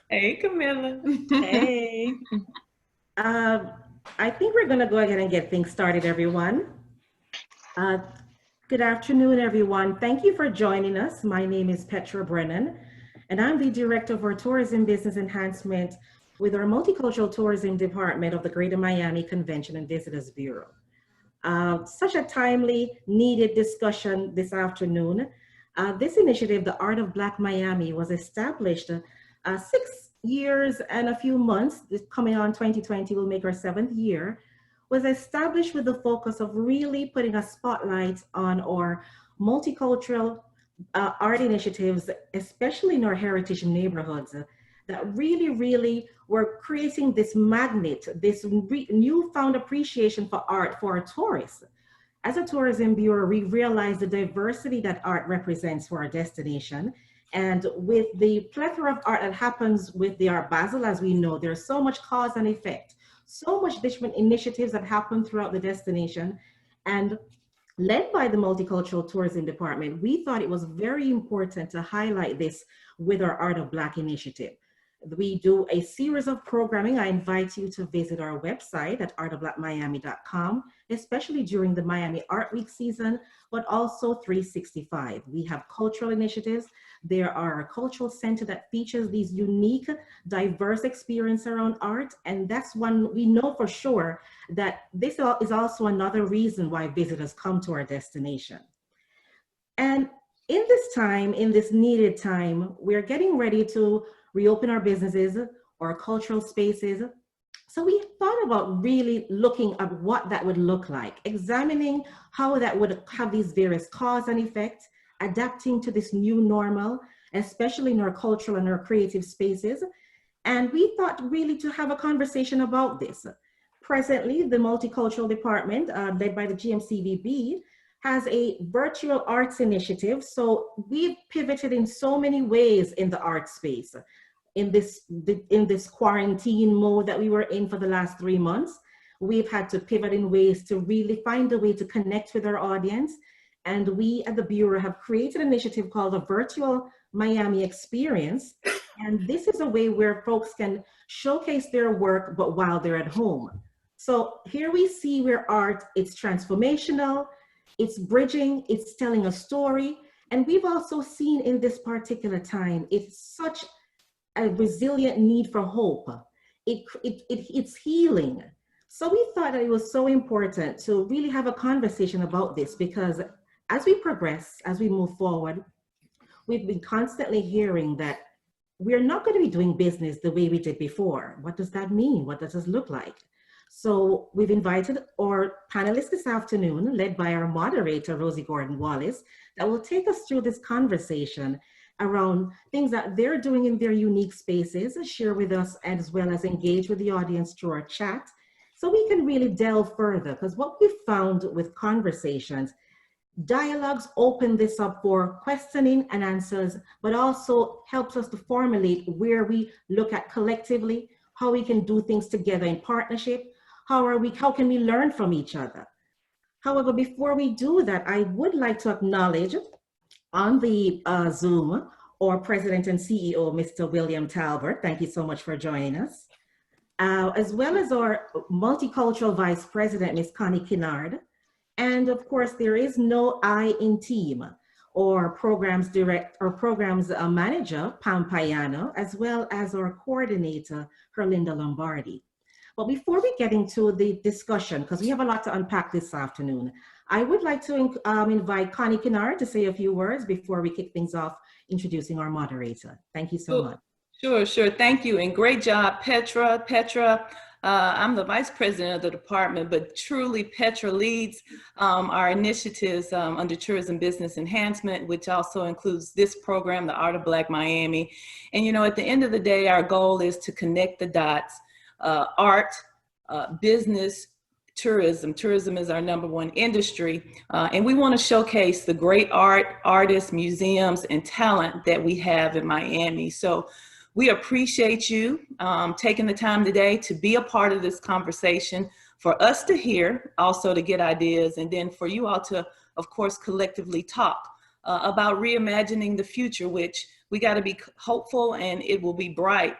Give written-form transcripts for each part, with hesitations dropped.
Hey, Camilla. Hey. Uh, I think we're going to go ahead and get things started, everyone. Uh, Good afternoon, everyone. Thank you for joining us. My name is Petra Brennan, and I'm the Director of our Tourism Business Enhancement with our Multicultural Tourism Department of the Greater Miami Convention and Visitors Bureau. Such a timely, needed discussion this afternoon. This initiative, the Art of Black Miami, was established 6 years and a few months. This coming on 2020 will make our seventh year. Was established with the focus of really putting a spotlight on our multicultural art initiatives, especially in our heritage neighborhoods, that really were creating this magnet, this newfound appreciation for art for our tourists. As a tourism bureau, we realize the diversity that art represents for our destination. And with the plethora of art that happens with the Art Basel, as we know, there's so much cause and effect, so much different initiatives that happen throughout the destination. And led by the Multicultural Tourism Department, we thought it was very important to highlight this with our Art of Black initiative. We do a series of programming. I invite you to visit our website at artofblackmiami.com, especially during the Miami Art Week season, but also 365. We have cultural initiatives. There are a cultural center that features these unique, diverse experiences around art. And that's one we know for sure that this is also another reason why visitors come to our destination. And in this time, in this needed time, we're getting ready to reopen our businesses or cultural spaces. So we thought about really looking at what that would look like, examining how that would have these various cause and effects, adapting to this new normal, especially in our cultural and our creative spaces. And we thought really to have a conversation about this. Presently, the Multicultural Department, led by the GMCVB, has a virtual arts initiative. So we've pivoted in so many ways in the art space in this quarantine mode that we were in for the last 3 months. We've had to pivot in ways to really find a way to connect with our audience. And we at the Bureau have created an initiative called the Virtual Miami Experience. And this is a way where folks can showcase their work, but while they're at home. So here we see where art, it's transformational, it's bridging, it's telling a story. And we've also seen in this particular time, it's such a resilient need for hope. It's healing. So we thought that it was so important to really have a conversation about this because as we progress, as we move forward, we've been constantly hearing that we're not going to be doing business the way we did before. What does that mean? What does this look like? So we've invited our panelists this afternoon, led by our moderator, Rosie Gordon Wallace, that will take us through this conversation around things that they're doing in their unique spaces, share with us, as well as engage with the audience through our chat. So we can really delve further, because what we found with conversations, dialogues open this up for questioning and answers, but also helps us to formulate where we look at collectively, how we can do things together in partnership, how can we learn from each other. However, before we do that, I would like to acknowledge on the Zoom our President and CEO, Mr. William Talbert. Thank you so much for joining us. As well as our Multicultural Vice President, Ms. Connie Kinnard. And of course, there is no I in team or programs manager, Pam Payano, as well as our coordinator, Herlinda Lombardi. But before we get into the discussion, because we have a lot to unpack this afternoon, I would like to invite Connie Kinnard to say a few words before we kick things off, introducing our moderator. Thank you so much. Sure. Thank you. And great job, Petra. I'm the vice president of the department, but truly Petra leads our initiatives under Tourism Business Enhancement, which also includes this program, the Art of Black Miami. And, at the end of the day, our goal is to connect the dots, art, business, tourism. Tourism is our number one industry. And we want to showcase the great artists, museums, and talent that we have in Miami. So we appreciate you taking the time today to be a part of this conversation, for us to hear, also to get ideas, and then for you all to, of course, collectively talk about reimagining the future, which We got to be hopeful, and it will be bright.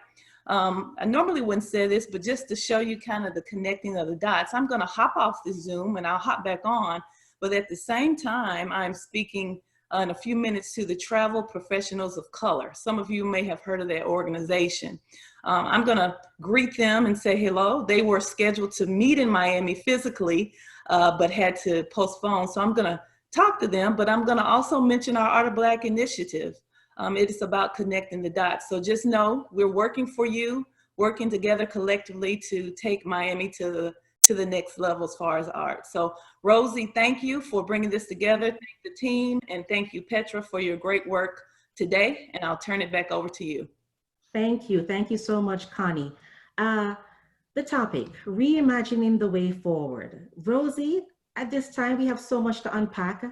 I normally wouldn't say this, but just to show you kind of the connecting of the dots, I'm going to hop off the Zoom and I'll hop back on. But at the same time, I'm speaking in a few minutes to the Travel Professionals of Color. Some of you may have heard of that organization. I'm going to greet them and say hello. They were scheduled to meet in Miami physically, but had to postpone. So I'm going to talk to them, but I'm going to also mention our Art of Black initiative. It is about connecting the dots. So just know we're working for you, working together collectively to take Miami to the next level as far as art. So Rosie, thank you for bringing this together. Thank the team, and thank you, Petra, for your great work today. And I'll turn it back over to you. Thank you. Thank you so much, Connie. The topic, reimagining the way forward. Rosie, at this time, we have so much to unpack.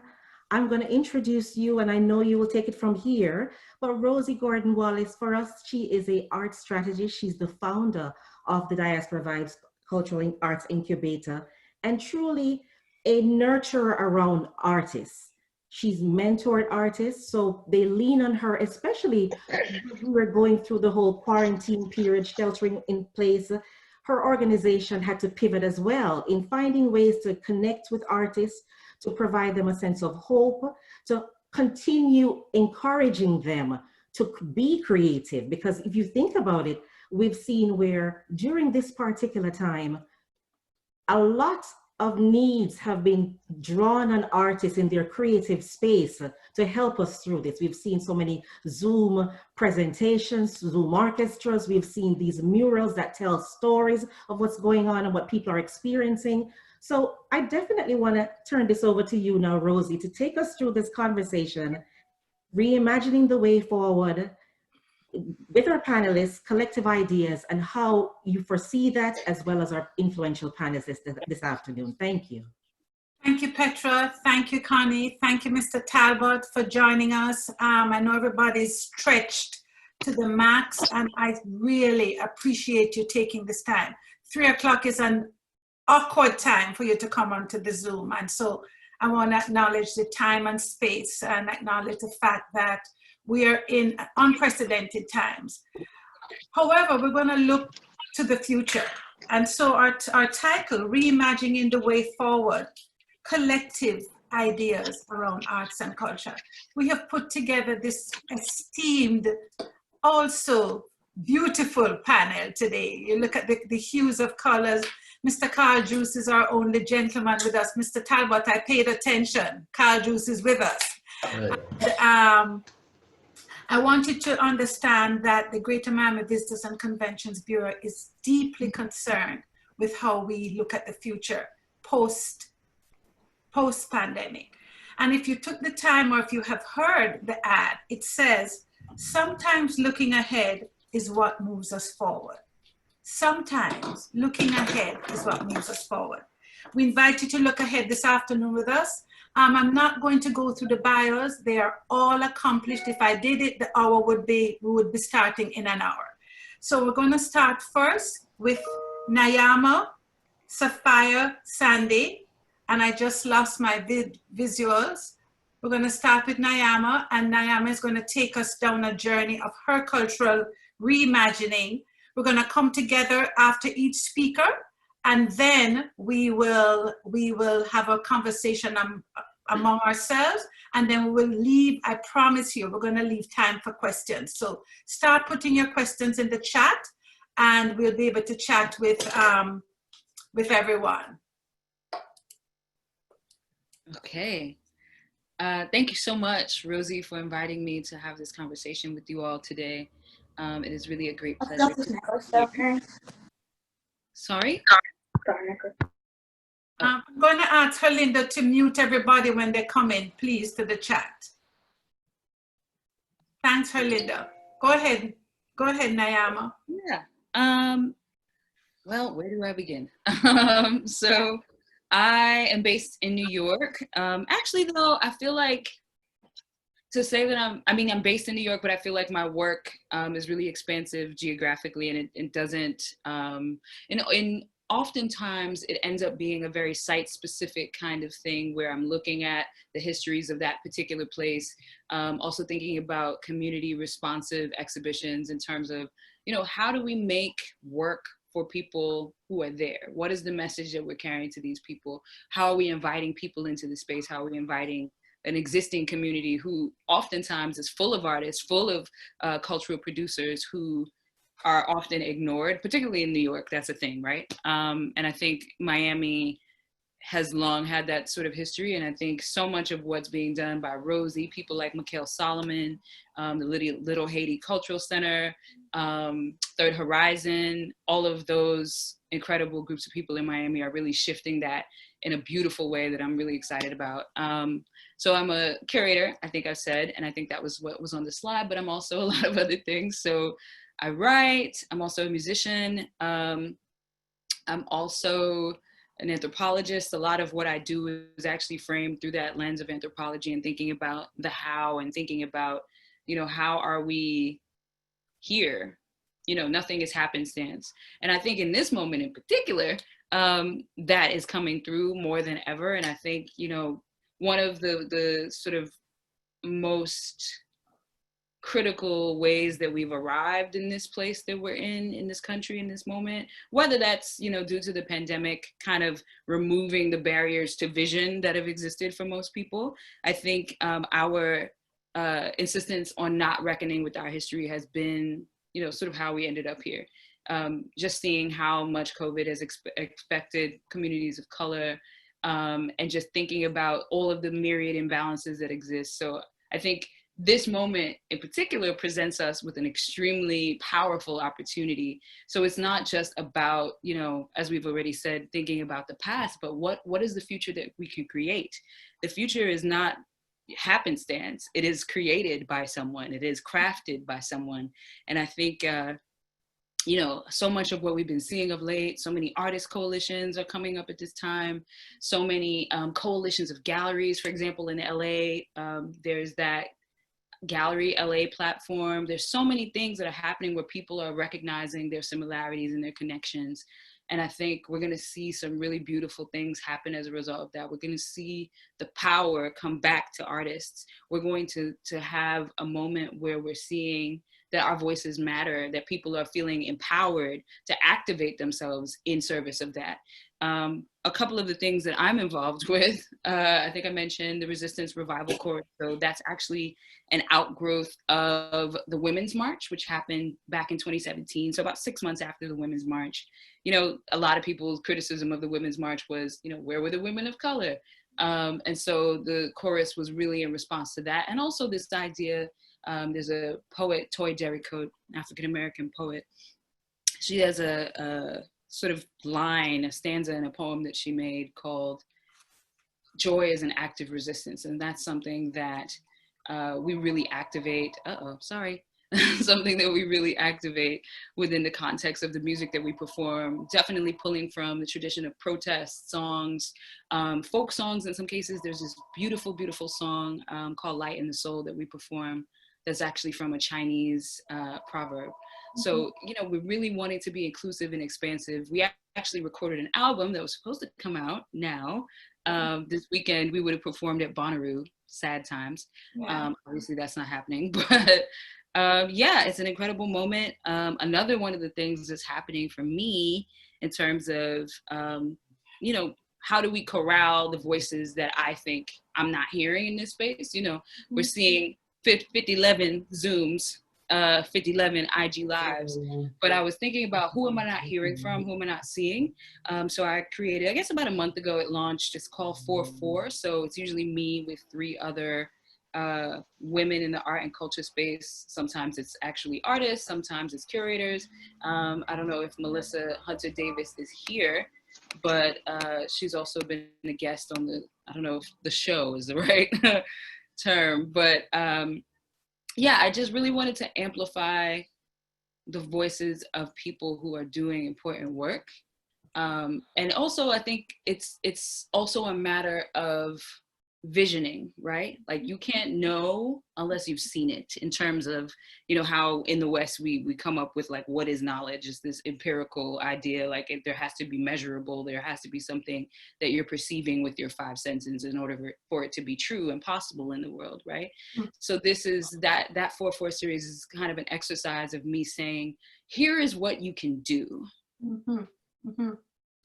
I'm going to introduce you, and I know you will take it from here. But Rosie Gordon-Wallace, for us, she is an art strategist. She's the founder of the Diaspora Vibes Cultural Arts Incubator, and truly a nurturer around artists. She's mentored artists, so they lean on her, especially when we were going through the whole quarantine period, sheltering in place. Her organization had to pivot as well in finding ways to connect with artists, to provide them a sense of hope, to continue encouraging them to be creative. Because if you think about it, we've seen where during this particular time, a lot of needs have been drawn on artists in their creative space to help us through this. We've seen so many Zoom presentations, Zoom orchestras. We've seen these murals that tell stories of what's going on and what people are experiencing. So I definitely want to turn this over to you now, Rosie, to take us through this conversation, reimagining the way forward with our panelists, collective ideas, and how you foresee that, as well as our influential panelists this afternoon. Thank you. Thank you, Petra. Thank you, Connie. Thank you, Mr. Talbot, for joining us. I know everybody's stretched to the max, and I really appreciate you taking this time. 3 o'clock is an awkward time for you to come onto the Zoom, and so I want to acknowledge the time and space and acknowledge the fact that we are in unprecedented times. However, we're going to look to the future. And so our title, Reimagining the Way Forward, Collective Ideas Around Arts and Culture. We have put together this esteemed, also beautiful panel today. You look at the hues of colors. Mr. Carl Juice is our only gentleman with us. Mr. Talbot, I paid attention. Carl Juice is with us. And, I want you to understand that the Greater Miami Visitors and Conventions Bureau is deeply concerned with how we look at the future post-pandemic. And if you took the time, or if you have heard the ad, it says, sometimes looking ahead is what moves us forward. Sometimes looking ahead is what moves us forward. We invite you to look ahead this afternoon with us. I'm not going to go through the bios. They are all accomplished. If I did it, the hour we would be starting in an hour. So we're going to start first with Nyama, Sapphire, Sandy, and I just lost my visuals. We're going to start with Nyama, and Nyama is going to take us down a journey of her cultural reimagining. We're going to come together after each speaker, and then we will have a conversation among ourselves, and then we will leave. I promise you, we're going to leave time for questions. So start putting your questions in the chat, and we'll be able to chat with everyone. Okay. Thank you so much, Rosie, for inviting me to have this conversation with you all today. It is really a great pleasure. Sorry? I'm going to ask Herlinda to mute everybody when they come in, please, to the chat. Thanks, Herlinda. Go ahead. Go ahead, Nyama. Yeah. Well, where do I begin? So I am based in New York. Actually, though, I feel like to say that I'm based in New York, but I feel like my work is really expansive geographically, and it doesn't, in oftentimes it ends up being a very site-specific kind of thing where I'm looking at the histories of that particular place. Also thinking about community responsive exhibitions in terms of, how do we make work for people who are there? What is the message that we're carrying to these people? How are we inviting people into the space? How are we inviting an existing community who oftentimes is full of artists, full of cultural producers who are often ignored, particularly in New York? That's a thing, right? And I think Miami has long had that sort of history. And I think so much of what's being done by Rosie, people like Mikhail Solomon, the Little Haiti Cultural Center, Third Horizon, all of those incredible groups of people in Miami are really shifting that in a beautiful way that I'm really excited about. So I'm a curator, I think I said, and I think that was what was on the slide, but I'm also a lot of other things. So I write, I'm also a musician. I'm also an anthropologist. A lot of what I do is actually framed through that lens of anthropology and thinking about the how and thinking about, how are we here? Nothing is happenstance. And I think in this moment in particular, that is coming through more than ever. And I think, one of the sort of most critical ways that we've arrived in this place that we're in this country, in this moment, whether that's, due to the pandemic kind of removing the barriers to vision that have existed for most people. I think our insistence on not reckoning with our history has been, sort of how we ended up here. Just seeing how much COVID has affected communities of color, and just thinking about all of the myriad imbalances that exist. So I think this moment in particular presents us with an extremely powerful opportunity. So it's not just about, as we've already said, thinking about the past, but what is the future that we can create? The future is not happenstance. It is created by someone. It is crafted by someone. And I think, so much of what we've been seeing of late, so many artist coalitions are coming up at this time. So many coalitions of galleries, for example, in LA, there's that Gallery LA platform. There's so many things that are happening where people are recognizing their similarities and their connections. And I think we're going to see some really beautiful things happen as a result of that. We're going to see the power come back to artists. We're going to have a moment where we're seeing that our voices matter, that people are feeling empowered to activate themselves in service of that. A couple of the things that I'm involved with, I think I mentioned the Resistance Revival Corps. So that's actually an outgrowth of the Women's March, which happened back in 2017. So about 6 months after the Women's March. A lot of people's criticism of the Women's March was, where were the women of color? And so the chorus was really in response to that. And also this idea, there's a poet, Toy Derricotte, African-American poet. She has a sort of line, a stanza in a poem that she made called Joy is an Act of Resistance. And that's something that we really activate, something that we really activate within the context of the music that we perform, definitely pulling from the tradition of protest songs, folk songs in some cases. There's this beautiful, beautiful song called Light in the Soul that we perform that's actually from a Chinese proverb. So, we really wanted to be inclusive and expansive. We actually recorded an album that was supposed to come out now. This weekend, we would have performed at Bonnaroo, sad times. Yeah. Obviously, that's not happening, but it's an incredible moment. Another one of the things that's happening for me in terms of, how do we corral the voices that I think I'm not hearing in this space? We're seeing 5011 Zooms, 5011 IG Lives. But I was thinking about who am I not hearing from, who am I not seeing? So I created, I guess about a month ago, it launched. It's called 4-4. So it's usually me with 3 other women in the art and culture space. Sometimes it's actually artists, sometimes it's curators. I don't know if Melissa Hunter Davis is here, but she's also been a guest on I don't know if the show is the right term, but I just really wanted to amplify the voices of people who are doing important work. And also I think it's also a matter of visioning, right? Like you can't know unless you've seen it, in terms of, you know, how in the West we come up with like, what is knowledge? Is this empirical idea, like there has to be measurable, there has to be something that you're perceiving with your five senses in order for it to be true and possible in the world, right? So this is that 4-4 series is kind of an exercise of me saying, here is what you can do.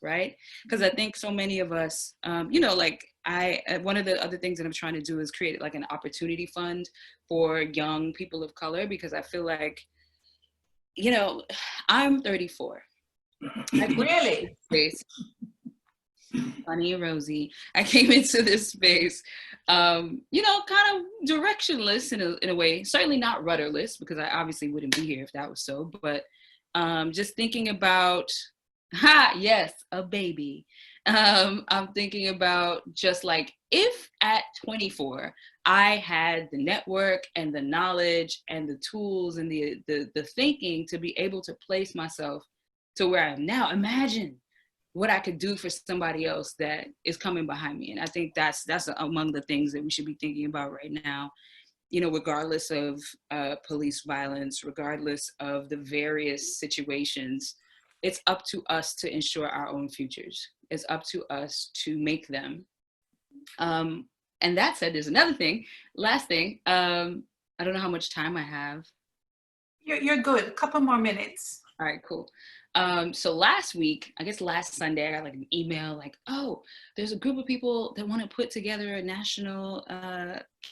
Right? Because I think so many of us, you know, like one of the other things that I'm trying to do is create like an opportunity fund for young people of color, because I feel like, you know, I'm 34. Really? Funny and Rosie, I came into this space, you know, kind of directionless in a way, certainly not rudderless, because I obviously wouldn't be here if that was so, but just thinking about, yes, a baby. I'm thinking about just like, if at 24, I had the network and the knowledge and the tools and the thinking to be able to place myself to where I am now, imagine what I could do for somebody else that is coming behind me. And I think that's among the things that we should be thinking about right now, you know, regardless of police violence, regardless of the various situations. It's up to us to ensure our own futures. It's up to us to make them. And that said, there's another thing, last thing. I don't know how much time I have. You're good. A couple more minutes. All right, cool. So last week, I guess last Sunday, I got like an email like, oh, there's a group of people that want to put together a national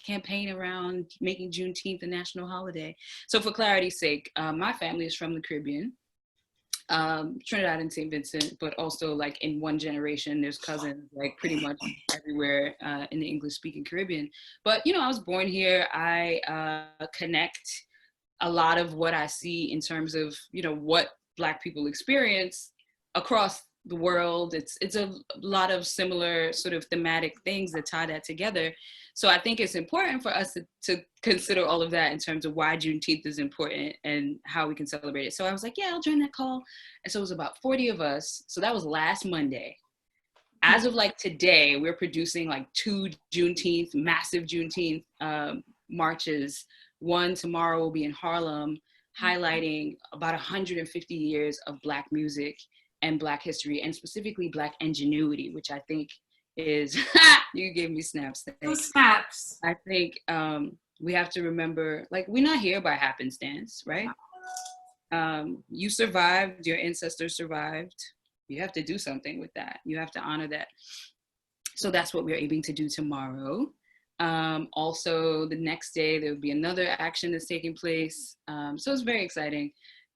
campaign around making Juneteenth a national holiday. So for clarity's sake, my family is from the Caribbean. Trinidad and St. Vincent, but also like in one generation, there's cousins like pretty much everywhere in the English-speaking Caribbean. But, you know, I was born here. I connect a lot of what I see in terms of, you know, what Black people experience across the world. It's a lot of similar sort of thematic things that tie that together. So I think it's important for us to consider all of that in terms of why Juneteenth is important and how we can celebrate it. So I was like, yeah, I'll join that call. And so it was about 40 of us. So that was last Monday. As of like today, we're producing like 2 Juneteenth, massive Juneteenth marches. One tomorrow will be in Harlem, highlighting about 150 years of Black music and Black history, and specifically Black ingenuity, which I think is, you gave me snaps. Snaps. I think we have to remember, like, we're not here by happenstance, right? You survived, your ancestors survived. You have to do something with that. You have to honor that. So that's what we're aiming to do tomorrow. Also, the next day, there will be another action that's taking place. So it's very exciting.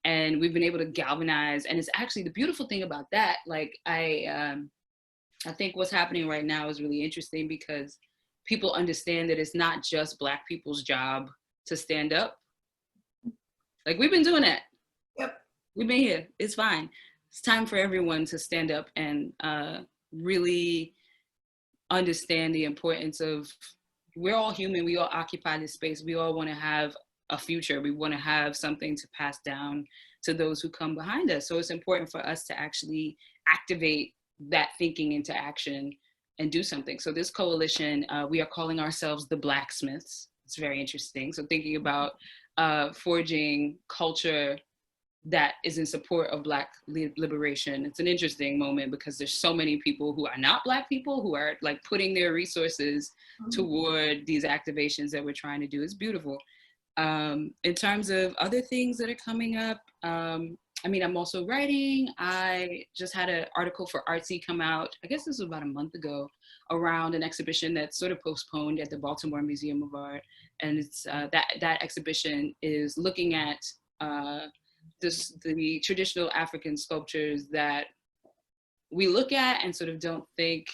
And we've been able to galvanize. And it's actually the beautiful thing about that. Like, I think what's happening right now is really interesting because people understand that it's not just Black people's job to stand up. Like, we've been doing that. Yep. We've been here. It's fine. It's time for everyone to stand up and really understand the importance of, we're all human. We all occupy this space. We all want to have a future. We want to have something to pass down to those who come behind us. So it's important for us to actually activate that thinking into action and do something. So this coalition, we are calling ourselves the Blacksmiths. It's very interesting. So thinking about forging culture that is in support of Black liberation. It's an interesting moment because there's so many people who are not Black people who are like putting their resources toward these activations that we're trying to do. It's beautiful. In terms of other things that are coming up, I mean, I'm also writing. I just had an article for Artsy come out, I guess this was about a month ago, around an exhibition that's sort of postponed at the Baltimore Museum of Art. And it's that exhibition is looking at the traditional African sculptures that we look at and sort of don't think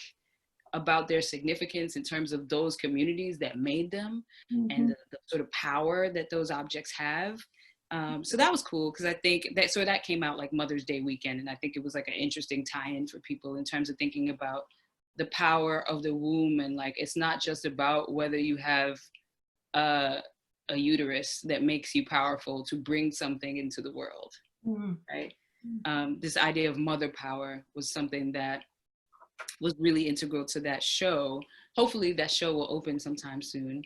about their significance in terms of those communities that made them and the sort of power that those objects have. So that was cool because I think that came out like Mother's Day weekend, and I think it was like an interesting tie-in for people in terms of thinking about the power of the womb, and like it's not just about whether you have a uterus that makes you powerful to bring something into the world, right? This idea of mother power was something that was really integral to that show, hopefully that show will open sometime soon,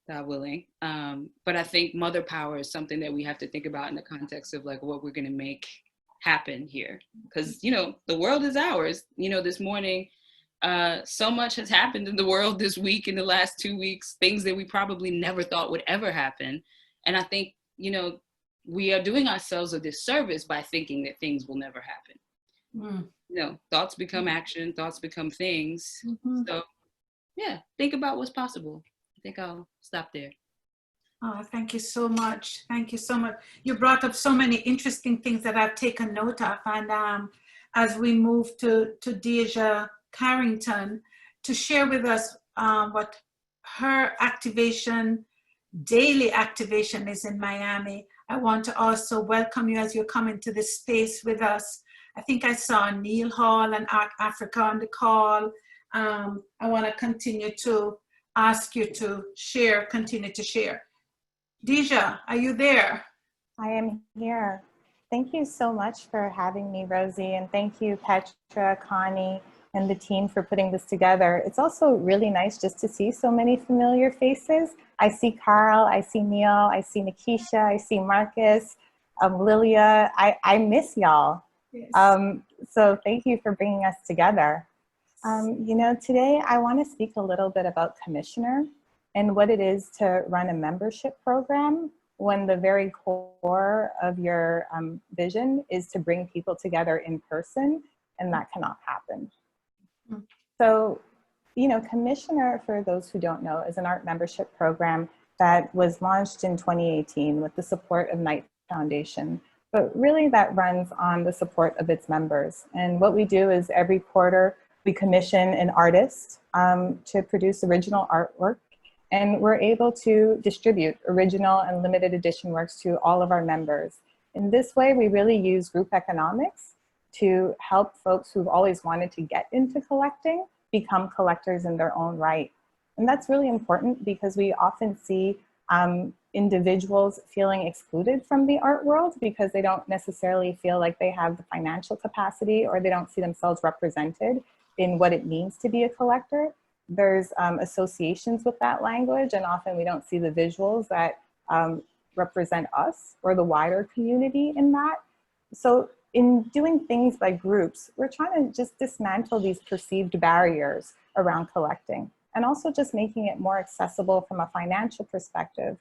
God willing. But I think mother power is something that we have to think about in the context of like what we're going to make happen here. Because, you know, the world is ours. You know, this morning, so much has happened in the world this week, in the last 2 weeks, things that we probably never thought would ever happen. And I think, you know, we are doing ourselves a disservice by thinking that things will never happen. You know, thoughts become action, thoughts become things. So yeah, think about what's possible. I think I'll stop there. Oh, thank you so much. Thank you so much. You brought up so many interesting things that I've taken note of. And as we move to Deja Carrington to share with us what her activation, daily activation is in Miami, I want to also welcome you as you come into this space with us. I think I saw Neil Hall and Art Africa on the call. I want to continue to ask you to share, continue to share. Deja, are you there? I am here. Thank you so much for having me, Rosie, and thank you, Petra, Connie, and the team for putting this together. It's also really nice just to see so many familiar faces. I see Carl, I see Neil, I see Nikisha, I see Marcus, Lilia. I miss y'all. Yes. So thank you for bringing us together. You know, today I want to speak a little bit about Commissioner and what it is to run a membership program when the very core of your vision is to bring people together in person, and that cannot happen. So, you know, Commissioner, for those who don't know, is an art membership program that was launched in 2018 with the support of Knight Foundation, but really that runs on the support of its members. And what we do is every quarter we commission an artist to produce original artwork, and we're able to distribute original and limited edition works to all of our members. In this way, we really use group economics to help folks who've always wanted to get into collecting become collectors in their own right. And that's really important because we often see individuals feeling excluded from the art world because they don't necessarily feel like they have the financial capacity, or they don't see themselves represented in what it means to be a collector. There's associations with that language, and often we don't see the visuals that represent us or the wider community in that. So in doing things by groups, we're trying to just dismantle these perceived barriers around collecting, and also just making it more accessible from a financial perspective,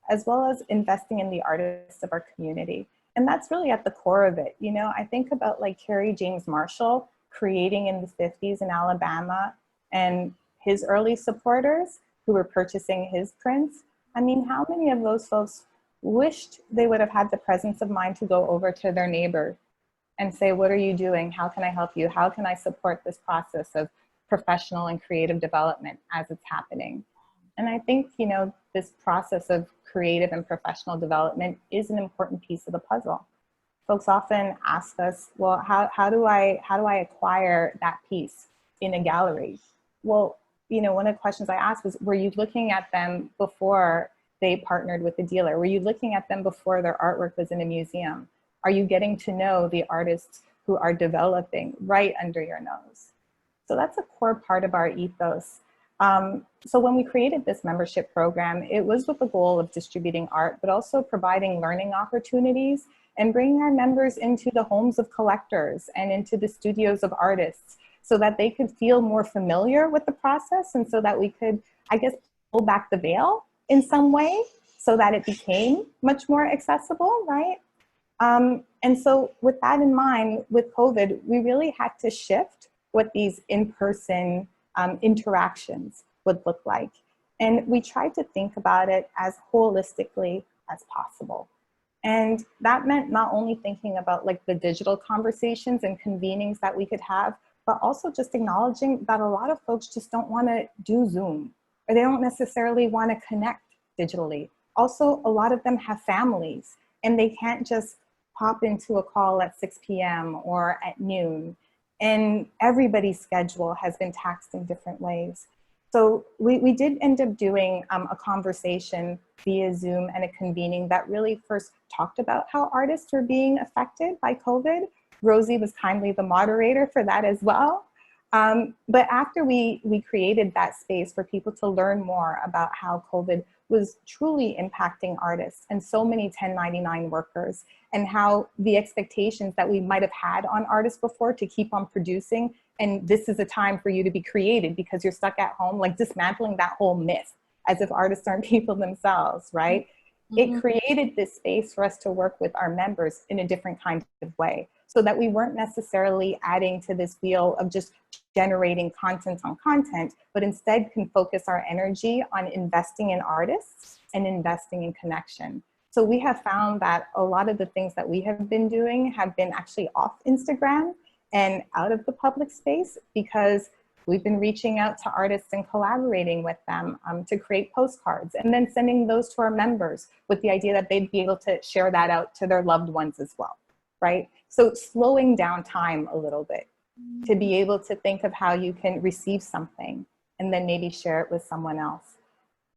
as well as investing in the artists of our community. And that's really at the core of it. You know, I think about like Kerry James Marshall creating in the 50s in Alabama, and his early supporters who were purchasing his prints. I mean, how many of those folks wished they would have had the presence of mind to go over to their neighbor and say, what are you doing? How can I help you? How can I support this process of professional and creative development as it's happening? And I think, you know, this process of creative and professional development is an important piece of the puzzle. Folks often ask us, well, how do I acquire that piece in a gallery? Well, you know, one of the questions I asked was, were you looking at them before they partnered with the dealer? Were you looking at them before their artwork was in a museum? Are you getting to know the artists who are developing right under your nose? So that's a core part of our ethos. So when we created this membership program, it was with the goal of distributing art, but also providing learning opportunities and bringing our members into the homes of collectors and into the studios of artists so that they could feel more familiar with the process, and so that we could, I guess, pull back the veil in some way so that it became much more accessible, right? And so with that in mind, with COVID, we really had to shift what these in-person interactions would look like. And we tried to think about it as holistically as possible. And that meant not only thinking about like the digital conversations and convenings that we could have, but also just acknowledging that a lot of folks just don't want to do Zoom, or they don't necessarily want to connect digitally. Also, a lot of them have families and they can't just pop into a call at 6 p.m. or at noon. And everybody's schedule has been taxed in different ways. So we did end up doing a conversation via Zoom and a convening that really first talked about how artists were being affected by COVID. Rosie was kindly the moderator for that as well. But after we created that space for people to learn more about how COVID was truly impacting artists and so many 1099 workers, and how the expectations that we might have had on artists before to keep on producing, and this is a time for you to be created because you're stuck at home, like dismantling that whole myth as if artists aren't people themselves, right? It created this space for us to work with our members in a different kind of way, so that we weren't necessarily adding to this wheel of just generating content on content, but instead can focus our energy on investing in artists and investing in connection. So we have found that a lot of the things that we have been doing have been actually off Instagram and out of the public space, because we've been reaching out to artists and collaborating with them to create postcards, and then sending those to our members with the idea that they'd be able to share that out to their loved ones as well, right? So slowing down time a little bit to be able to think of how you can receive something and then maybe share it with someone else.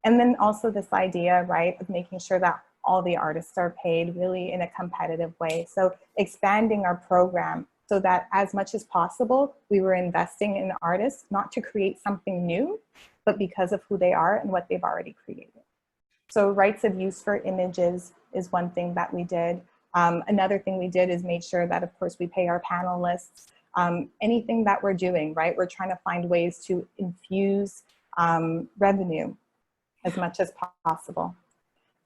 And then also this idea, right, of making sure that all the artists are paid really in a competitive way. So expanding our program so that as much as possible, we were investing in artists, not to create something new, but because of who they are and what they've already created. So rights of use for images is one thing that we did. Another thing we did is made sure that, of course, we pay our panelists. Anything that we're doing, right? We're trying to find ways to infuse revenue as much as possible.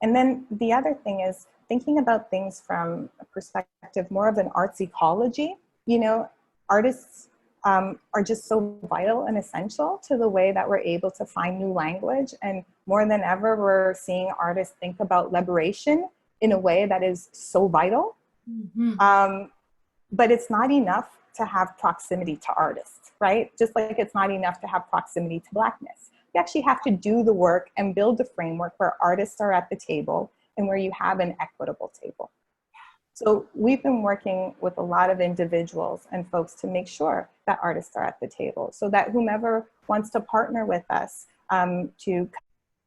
And then the other thing is thinking about things from a perspective more of an arts ecology. You know, artists are just so vital and essential to the way that we're able to find new language. And more than ever, we're seeing artists think about liberation in a way that is so vital. But it's not enough to have proximity to artists, right? Just like it's not enough to have proximity to Blackness. You actually have to do the work and build a framework where artists are at the table and where you have an equitable table. So we've been working with a lot of individuals and folks to make sure that artists are at the table, so that whomever wants to partner with us to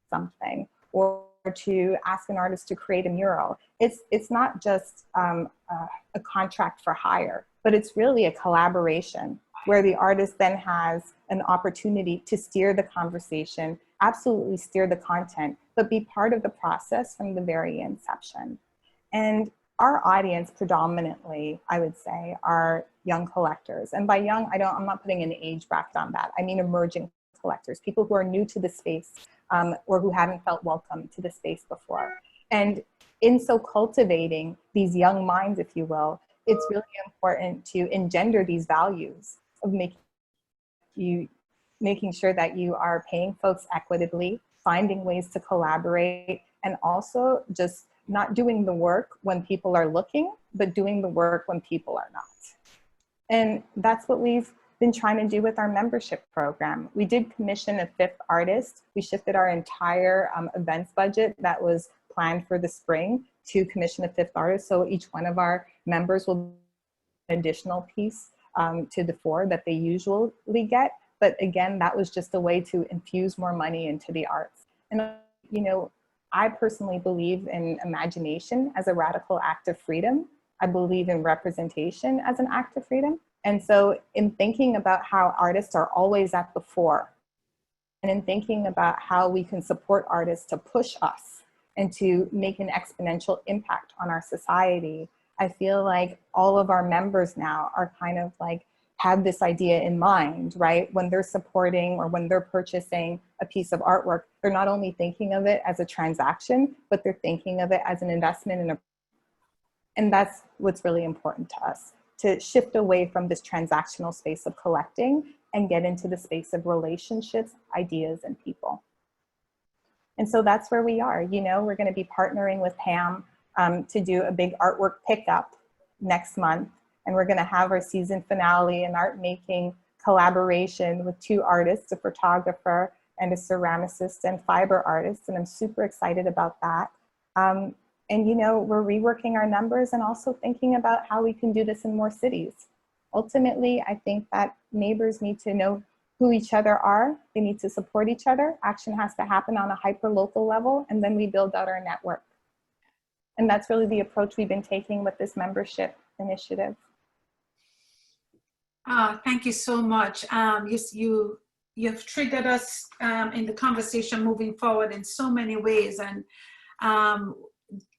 something, or to ask an artist to create a mural, it's not just a contract for hire, but it's really a collaboration where the artist then has an opportunity to steer the conversation, absolutely steer the content, but be part of the process from the very inception. And our audience predominantly, I would say, are young collectors. And by young, I'm not putting an age bracket on that. I mean emerging collectors, people who are new to the space or who haven't felt welcome to the space before. And in so cultivating these young minds, if you will, it's really important to engender these values of making sure that you are paying folks equitably, finding ways to collaborate, and also just not doing the work when people are looking, but doing the work when people are not. And that's what we've been trying to do with our membership program. We did commission a 5th artist. We shifted our entire events budget that was planned for the spring to commission a 5th artist. So each one of our members will get an additional piece to the 4 that they usually get. But again, that was just a way to infuse more money into the arts. And, you know, I personally believe in imagination as a radical act of freedom. I believe in representation as an act of freedom. And so in thinking about how artists are always at the fore, and in thinking about how we can support artists to push us and to make an exponential impact on our society, I feel like all of our members now are kind of like, have this idea in mind, right? When they're supporting or when they're purchasing a piece of artwork, they're not only thinking of it as a transaction, but they're thinking of it as an investment and that's what's really important to us, to shift away from this transactional space of collecting and get into the space of relationships, ideas, and people. And so that's where we are. You know, we're going to be partnering with Pam to do a big artwork pickup next month. And we're going to have our season finale, an art making collaboration with 2 artists, a photographer and a ceramicist and fiber artist. And I'm super excited about that. And, you know, we're reworking our numbers and also thinking about how we can do this in more cities. Ultimately, I think that neighbors need to know who each other are. They need to support each other. Action has to happen on a hyper-local level, and then we build out our network. And that's really the approach we've been taking with this membership initiative. Thank you so much. You've triggered us in the conversation moving forward in so many ways. And um,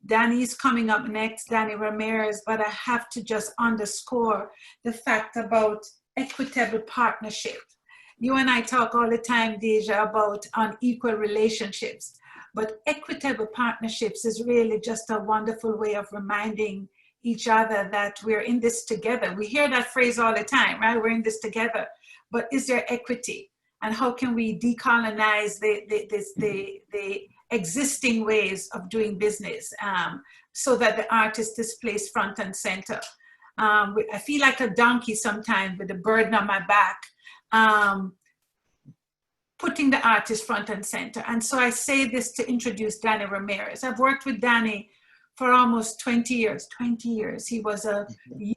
Danny's coming up next, Danny Ramirez, but I have to just underscore the fact about equitable partnership. You and I talk all the time, Deja, about unequal relationships, but equitable partnerships is really just a wonderful way of reminding each other that we're in this together. We hear that phrase all the time, right? We're in this together, but is there equity? And how can we decolonize the existing ways of doing business so that the artist is placed front and center? I feel like a donkey sometimes with a burden on my back, putting the artist front and center. And so I say this to introduce Danny Ramirez. I've worked with Danny for almost 20 years. 20 years. He was a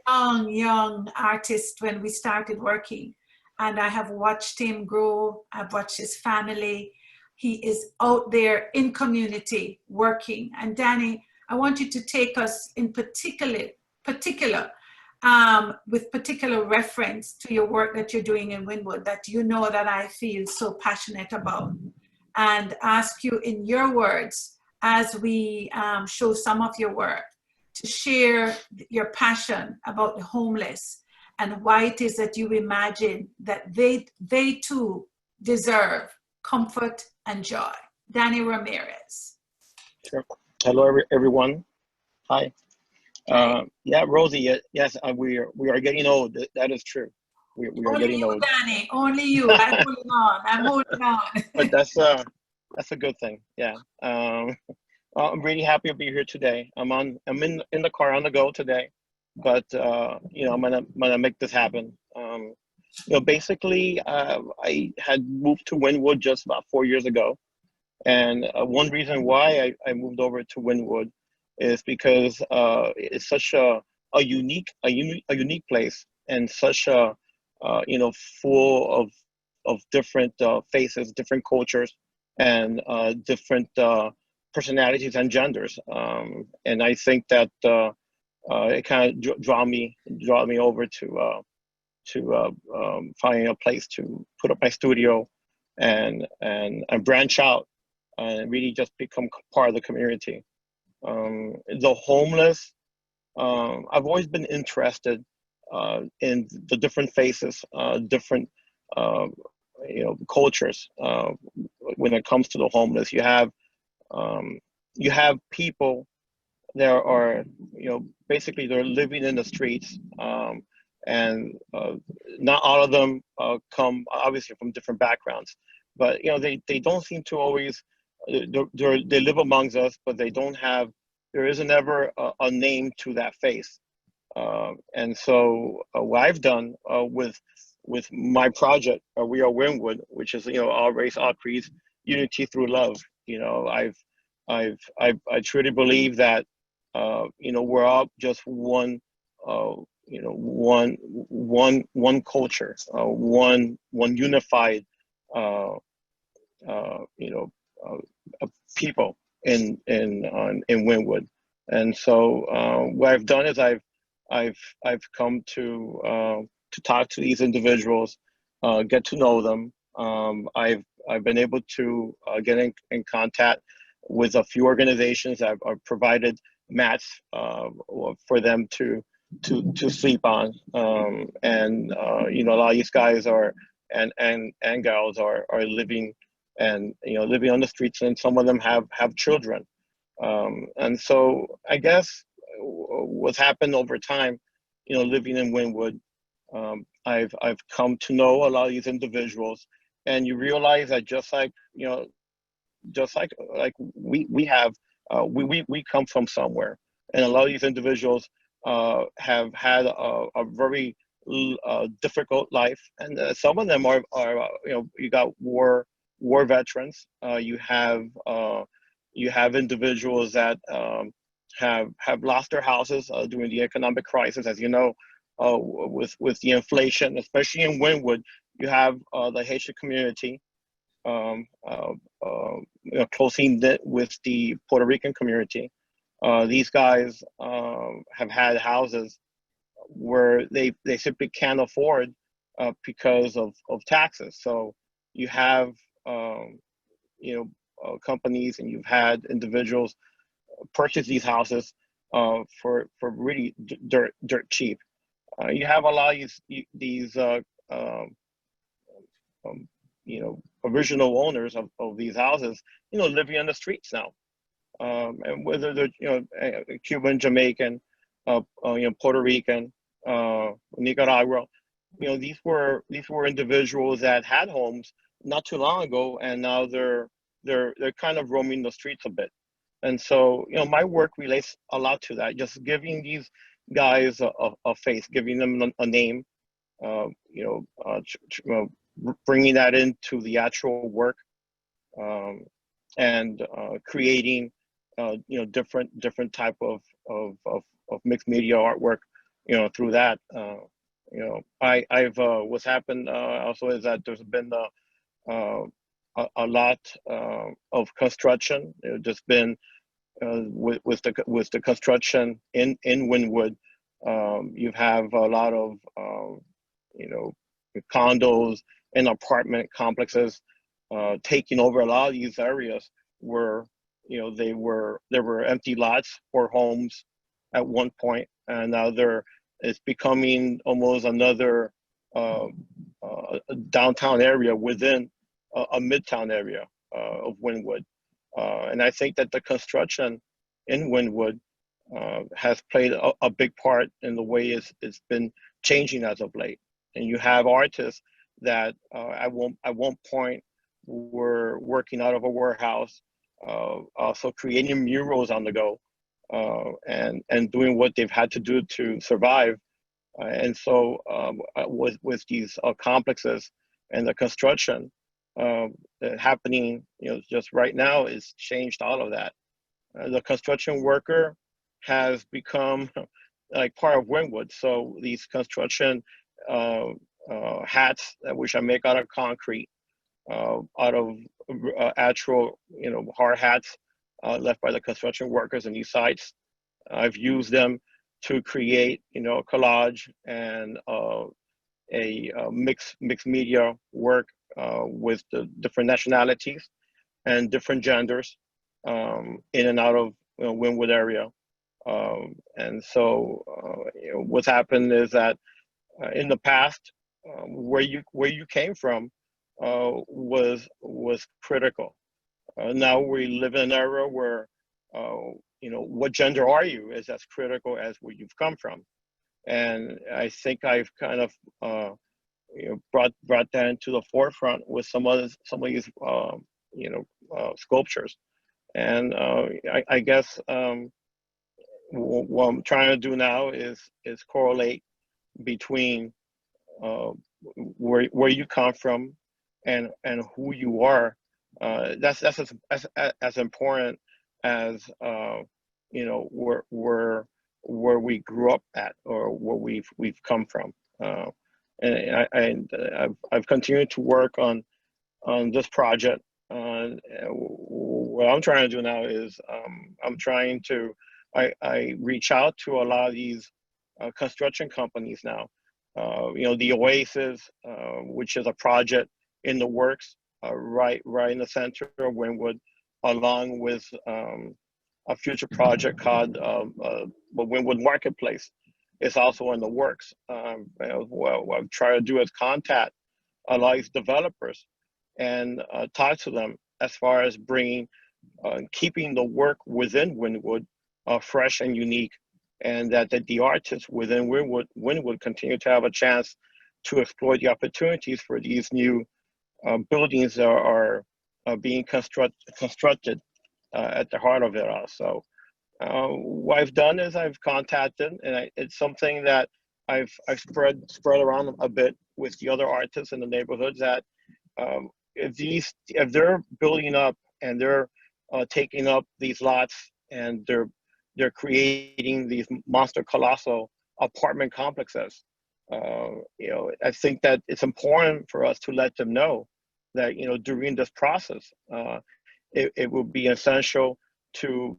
young artist when we started working. And I have watched him grow. I've watched his family. He is out there in community working. And Danny, I want you to take us in particular with particular reference to your work that you're doing in Wynwood that you know that I feel so passionate about, and ask you in your words, as we show some of your work, to share your passion about the homeless and why it is that you imagine that they too deserve comfort and joy. Danny Ramirez. Sure. Hello, everyone. Hi. Yeah, Rosie. Yes, we are getting old. That is true. We are Only getting you, old. Danny. Only you. I'm holding on. I'm holding on. But that's a good thing. Yeah. Well, I'm really happy to be here today. I'm in the car on the go today, but I'm gonna make this happen. Basically, I had moved to Wynwood just about 4 years ago, and one reason why I moved over to Wynwood is because it's such a unique place, and such a full of different faces, different cultures, and different personalities and genders. And I think that it kind of draw me over to finding a place to put up my studio and branch out and really just become part of the community. The homeless, I've always been interested in the different faces, different cultures. When it comes to the homeless, you have people that are basically they're living in the streets, and not all of them come obviously from different backgrounds, but they don't seem to always they live amongst us, but there isn't ever a name to that face. And so what I've done with my project, We Are Wynwood, which is all race, all creeds, unity through love. I truly believe that we're all just one one culture, one unified people in Wynwood. And so what I've done is I've come to talk to these individuals, get to know them. I've been able to get in contact with a few organizations. I've provided mats for them to sleep on, and a lot of these guys and gals are living living on the streets, and some of them have children. And so I guess what's happened over time, living in Wynwood, I've come to know a lot of these individuals, and you realize that just like we come from somewhere, and a lot of these individuals have had a very difficult life, and some of them are you got war veterans. You have individuals that have lost their houses during the economic crisis, as you know, with the inflation, especially in Wynwood. You have the Haitian community closely knit with the Puerto Rican community. These guys have had houses where they simply can't afford because of taxes. So you have companies, and you've had individuals purchase these houses for really dirt cheap. You have a lot of these original owners of these houses, living on the streets now, and whether they're Cuban, Jamaican, Puerto Rican, Nicaragua, these were individuals that had homes not too long ago, and now they're kind of roaming the streets a bit. And so, my work relates a lot to that, just giving these guys a face, giving them a name, bringing that into the actual work, and creating, different type of mixed media artwork, through that. What's happened also is that there's been a lot of construction. Just been with the construction in Wynwood. You have a lot of condos and apartment complexes taking over a lot of these areas where there were empty lots or homes at one point, and now it's becoming almost another downtown area within a midtown area of Wynwood. And I think that the construction in Wynwood has played a big part in the way it's been changing as of late. And you have artists that at one point were working out of a warehouse, also creating murals on the go, and doing what they've had to do to survive. And so with these complexes and the construction happening, just right now, is changed all of that. The construction worker has become like part of Wynwood. So these construction hats, which I make out of concrete, out of actual, hard hats left by the construction workers in these sites. I've used them to create, a collage and a mixed media work with the different nationalities and different genders in and out of Wynwood area. And so what's happened is that in the past, where you came from was critical. Now we live in an era where what gender are you is as critical as where you've come from. And I think I've kind of brought that into the forefront with some of these sculptures. And I guess what I'm trying to do now is correlate between where you come from and who you are. That's as important as where we grew up at, or where we've come from. And I've continued to work on this project. What I'm trying to do now is I reach out to a lot of these construction companies now. The Oasis, which is a project in the works, right in the center of Wynwood, along with a future project called the Wynwood Marketplace. It's also in the works. What I'm trying to do is contact a lot of these developers and talk to them as far as keeping the work within Wynwood fresh and unique, and that the artists within Wynwood continue to have a chance to exploit the opportunities for these new buildings that are being constructed at the heart of it all. So what I've done is I've contacted, and it's something that I've spread around a bit with the other artists in the neighborhoods, that if they're building up and they're taking up these lots, and they're creating these monster colossal apartment complexes, I think that it's important for us to let them know that during this process, it will be essential to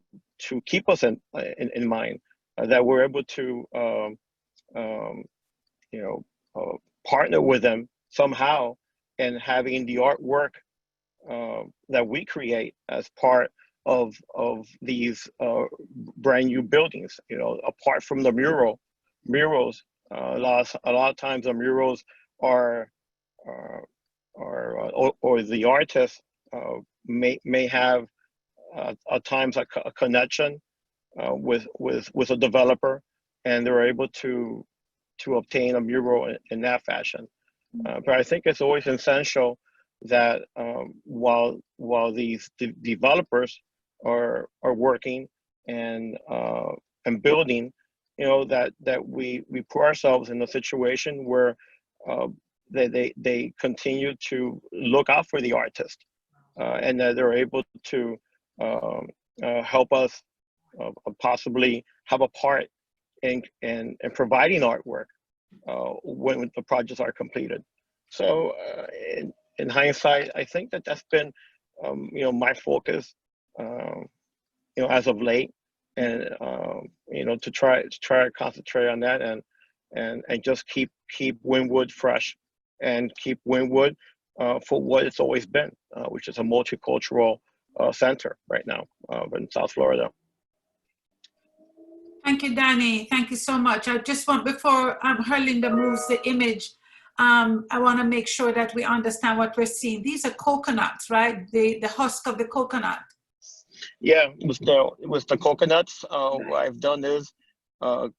keep us in mind, that we're able to um, partner with them somehow, and having the artwork that we create as part of these brand new buildings. Apart from the murals, a lot of times the murals are or the artist may have at times a connection with a developer, and they're able to obtain a mural in that fashion. But I think it's always essential that while these developers are working and building, that we put ourselves in a situation where they continue to look out for the artist, and that they're able to help us possibly have a part in providing artwork when the projects are completed. So in hindsight, I think that's been my focus as of late, and to try to concentrate on that, and just keep Wynwood fresh, and keep Wynwood for what it's always been, which is a multicultural center right now in South Florida. Thank you, Danny. Thank you so much. I just want, before Herlinda moves the image, I want to make sure that we understand what we're seeing. These are coconuts, right? The husk of the coconut. Yeah, it was the coconuts. What I've done is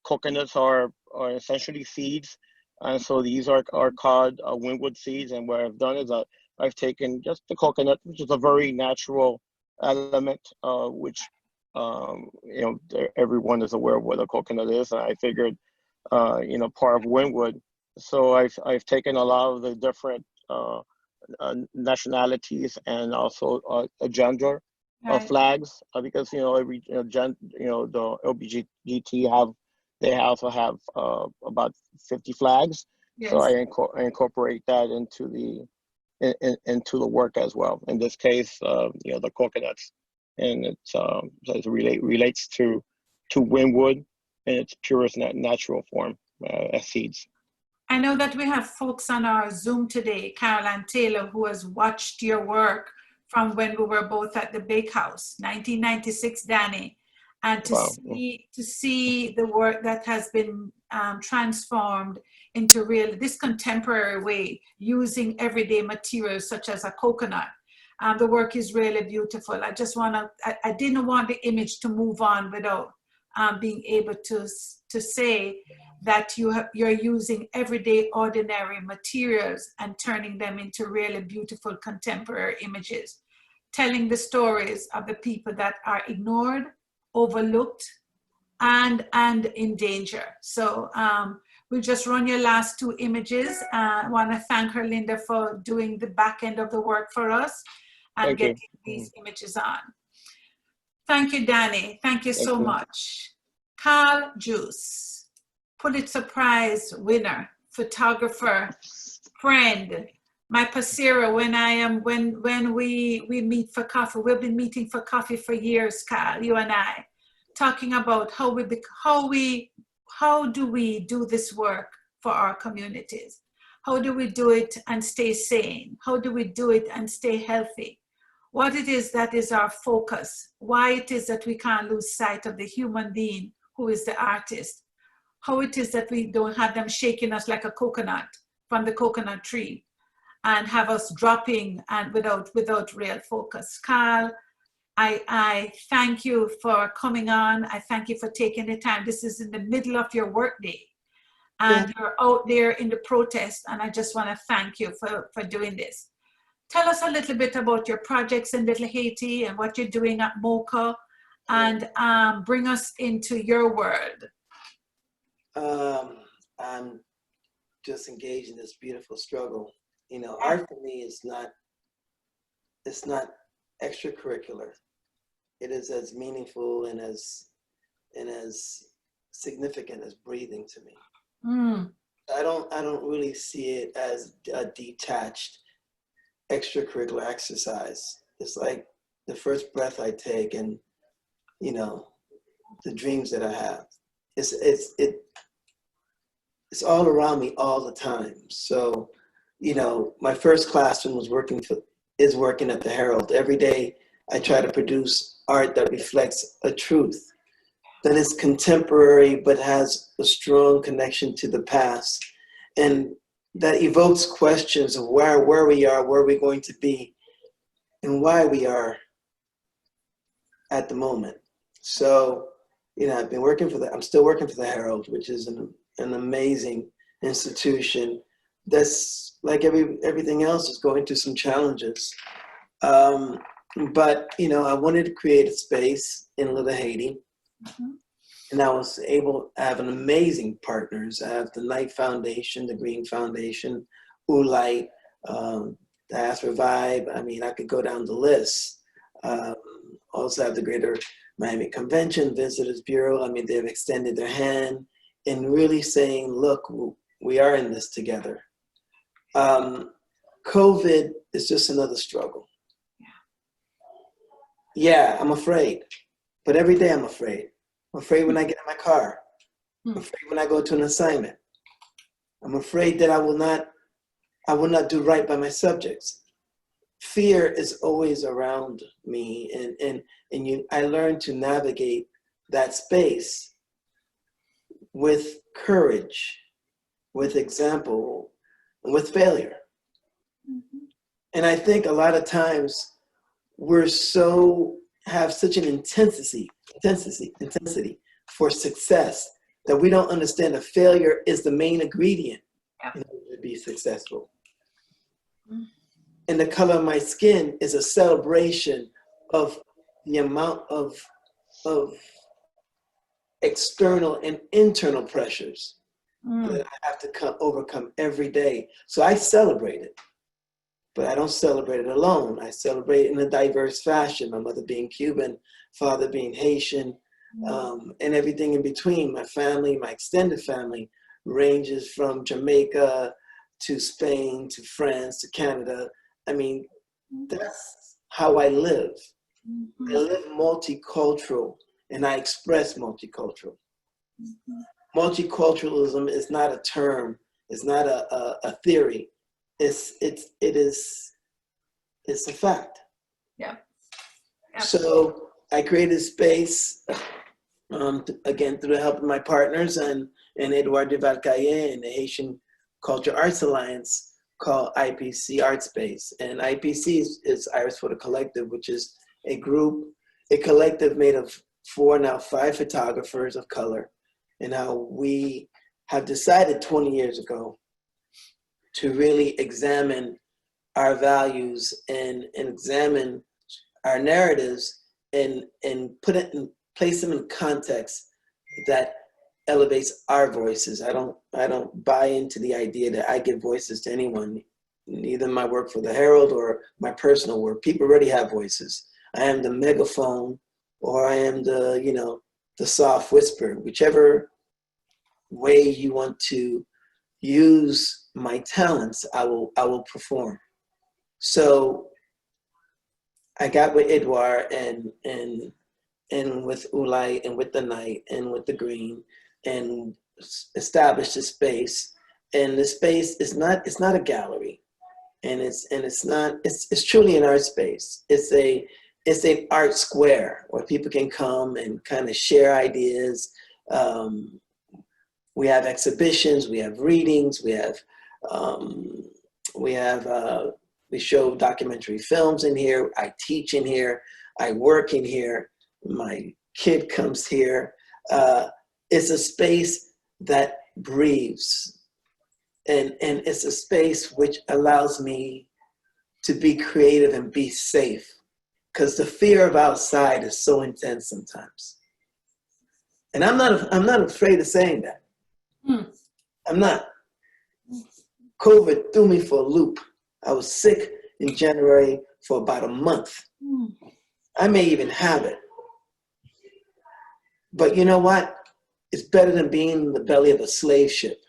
coconuts are essentially seeds, and so these are called Wynwood seeds. And what I've done is I've taken just the coconut, which is a very natural element, which everyone is aware of what a coconut is, and I figured part of Wynwood. So I've taken a lot of the different nationalities and also gender flags, because every the LBGT they also have about 50 flags. Yes. So I incorporate that into the work as well. In this case, the coconuts, and it relates to Wynwood in its purest natural form as seeds. I know that we have folks on our Zoom today, Caroline Taylor, who has watched your work from when we were both at the Bake House, 1996, Danny, and to see the work that has been transformed into this contemporary way, using everyday materials such as a coconut. The work is really beautiful. I didn't want the image to move on without being able to say that you're using everyday ordinary materials and turning them into really beautiful contemporary images, telling the stories of the people that are ignored, overlooked, and in danger. So we'll just run your last two images. I want to thank Herlinda for doing the back end of the work for us and getting these images on. Thank you, Danny. Thank you so much. Carl Juice, Pulitzer Prize winner, photographer, friend, my pasira when we meet for coffee. We've been meeting for coffee for years, Carl, you and I, talking about how do we do this work for our communities? How do we do it and stay sane? How do we do it and stay healthy? What it is that is our focus, why it is that we can't lose sight of the human being who is the artist, how it is that we don't have them shaking us like a coconut from the coconut tree and have us dropping and without real focus. Carl, I thank you for coming on. I thank you for taking the time. This is in the middle of your workday, and you're out there in the protest, and I just want to thank you for doing this. Tell us a little bit about your projects in Little Haiti and what you're doing at MoCA, and bring us into your world. I'm just engaged in this beautiful struggle. Art for me is not extracurricular. It is as meaningful and as significant as breathing to me. I don't really see it as a detached extracurricular exercise. It's like the first breath I take, and the dreams that I have. it's all around me all the time. So, you know, my first classroom is working at the Herald. Every day I try to produce art that reflects a truth, that is contemporary but has a strong connection to the past, and that evokes questions of where we are, where we're going to be, and why we are at the moment. So, you know, I'm still working for the Herald, which is an amazing institution that's like everything else is going through some challenges. But, you know, I wanted to create a space in Little Haiti. Mm-hmm. And I was able to have an amazing partners. I have the Knight Foundation, the Green Foundation, Ulight, Diaspora Vibe. I mean, I could go down the list. Also have the Greater Miami Convention Visitors Bureau. I mean, they've extended their hand in really saying, look, we are in this together. COVID is just another struggle. Yeah, I'm afraid, but every day I'm afraid. I'm afraid when I get in my car. I'm afraid when I go to an assignment. I'm afraid that I will not do right by my subjects. Fear is always around me, and I learned to navigate that space with courage, with example, and with failure. Mm-hmm. And I think a lot of times have such an intensity for success that we don't understand that failure is the main ingredient in order to be successful. Mm-hmm. And the color of my skin is a celebration of the amount of external and internal pressures that I have to overcome every day. So I celebrate it, but I don't celebrate it alone. I celebrate it in a diverse fashion. My mother being Cuban, father being Haitian, and everything in between. My family, my extended family, ranges from Jamaica to Spain to France to Canada. I mean, that's how I live. Mm-hmm. I live multicultural, and I express multicultural. Mm-hmm. Multiculturalism is not a term. It's not a theory. It's a fact. Yeah. So I created a space, again, through the help of my partners and Edouard de Valcaille and the Haitian Culture Arts Alliance, called IPC Art Space. And IPC is Iris Photo Collective, which is a collective made of 5 photographers of color. And how we have decided 20 years ago to really examine our values and examine our narratives and place them in context that elevates our voices. I don't buy into the idea that I give voices to anyone, neither my work for the Herald or my personal work. People already have voices. I am the megaphone, or I am the soft whisper, whichever way you want to use my talents, I will perform. So I got with Edouard and with Ulai and with the Knight and with the Green, and established a space. And the space is not a gallery, and it's truly an art space. It's an art square where people can come and kind of share ideas. We have exhibitions, we have readings, we show documentary films in here. I teach in here. I work in here. My kid comes here. It's a space that breathes, and it's a space which allows me to be creative and be safe, because the fear of outside is so intense sometimes. And I'm not afraid of saying that. I'm not. COVID threw me for a loop. I was sick in January for about a month. I may even have it. But you know what? It's better than being in the belly of a slave ship.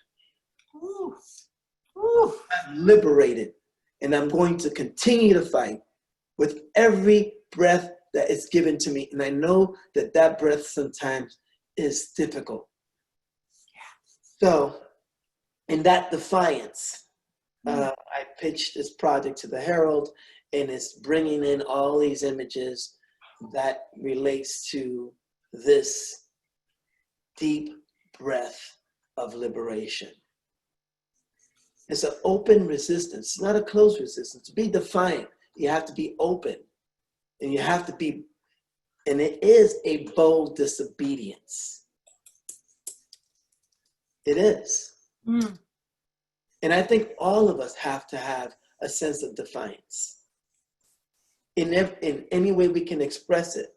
I'm liberated, and I'm going to continue to fight with every breath that is given to me. And I know that breath sometimes is difficult. So And that defiance, I pitched this project to the Herald, and it's bringing in all these images that relates to this deep breath of liberation. It's an open resistance, not a closed resistance. To be defiant, you have to be open, and you have to be, and it is a bold disobedience. It is. Mm. And I think all of us have to have a sense of defiance in any way we can express it.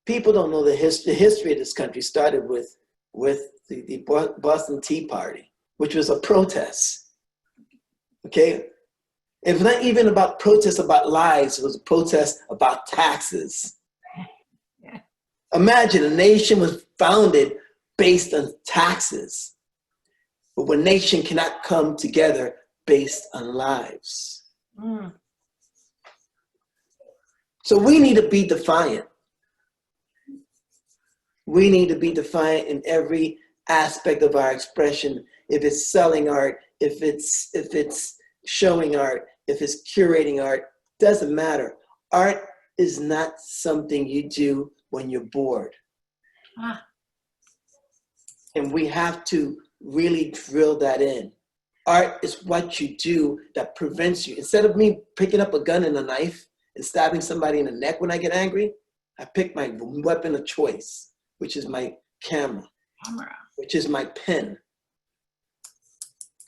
People don't know the history. The history of this country started with the Boston Tea Party, which was a protest. Okay, it's not even about protests about lives. It was a protest about taxes. Yeah. Imagine a nation was founded based on taxes, but a nation cannot come together based on lives. Mm. So we need to be defiant. We need to be defiant in every aspect of our expression. If it's selling art, if it's showing art, if it's curating art, doesn't matter. Art is not something you do when you're bored. Ah. And we have to really drill that in. Art is what you do that prevents you. Instead of me picking up a gun and a knife and stabbing somebody in the neck when I get angry, I pick my weapon of choice, which is my camera, which is my pen.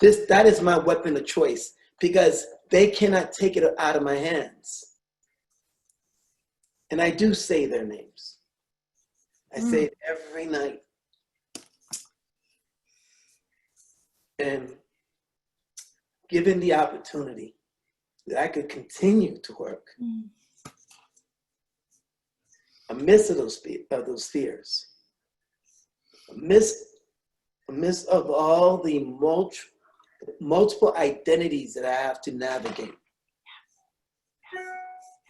That is my weapon of choice, because they cannot take it out of my hands. And I do say their names. I say it every night. And given the opportunity that I could continue to work amidst of those fears, amidst of all the multiple identities that I have to navigate.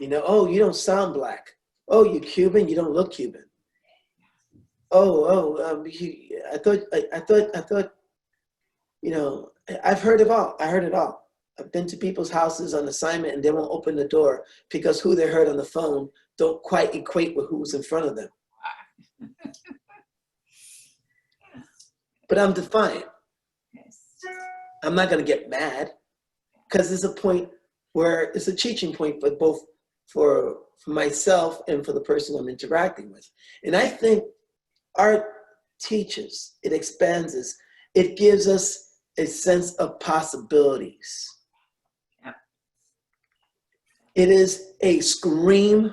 Oh, you don't sound black. Oh, you're Cuban. You don't look Cuban. I thought. I've heard it all. I heard it all. I've been to people's houses on assignment, and they won't open the door because who they heard on the phone don't quite equate with who's in front of them. But I'm defiant. I'm not going to get mad, because it's a point where it's a teaching point for both for myself and for the person I'm interacting with. And I think art teaches, it expands us, it gives us a sense of possibilities. Yep. It is a scream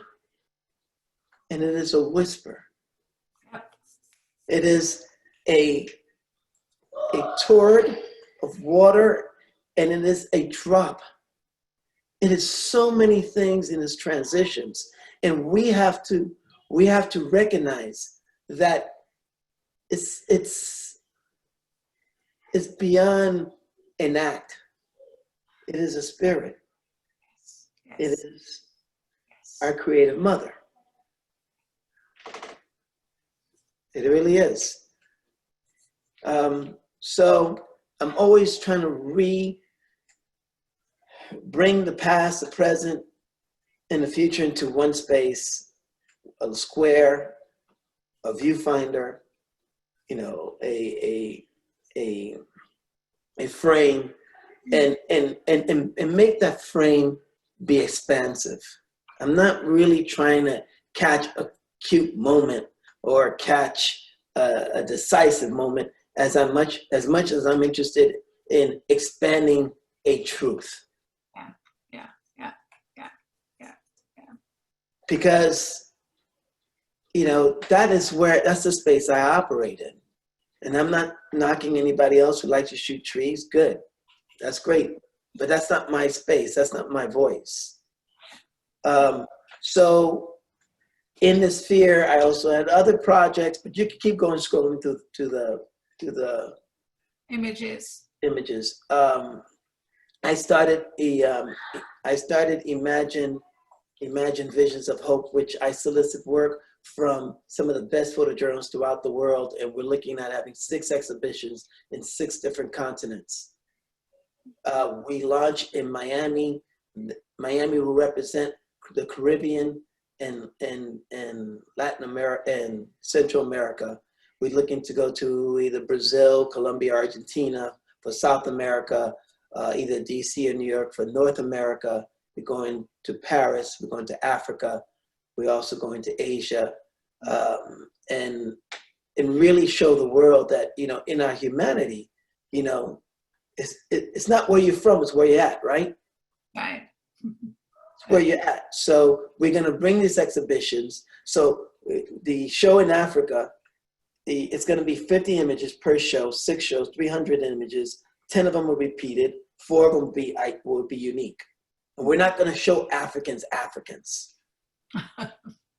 and it is a whisper. Yep. It is a torrent of water, and it is a drop. It is so many things in its transitions, and we have to recognize that it's beyond an act. It is a spirit. Yes. It is our creative mother. It really is. So I'm always trying to bring the past, the present, and the future into one space, a square, a viewfinder, a frame, and make that frame be expansive. I'm not really trying to catch a cute moment or catch a decisive moment as much as I'm interested in expanding a truth. Because, that's the space I operate in. And I'm not knocking anybody else who likes to shoot trees. Good. That's great. But that's not my space. That's not my voice. So in the sphere, I also had other projects, but you can keep going scrolling to the Images. I started Imagine Visions of Hope, which I solicit work from some of the best photojournalists throughout the world, and we're looking at having 6 exhibitions in 6 different continents. We launch in Miami. Miami will represent the Caribbean and Latin America and Central America. We're looking to go to either Brazil, Colombia, Argentina for South America, either DC or New York for North America. We're going to Paris, we're going to Africa. We're also going to Asia, and really show the world that, you know, in our humanity, you know, it's not where you're from, it's where you're at, right? Right. It's where you're at. So we're going to bring these exhibitions. So the show in Africa, it's going to be 50 images per show, 6 shows, 300 images. 10 of them will be repeated. 4 of them will be unique. And we're not going to show Africans.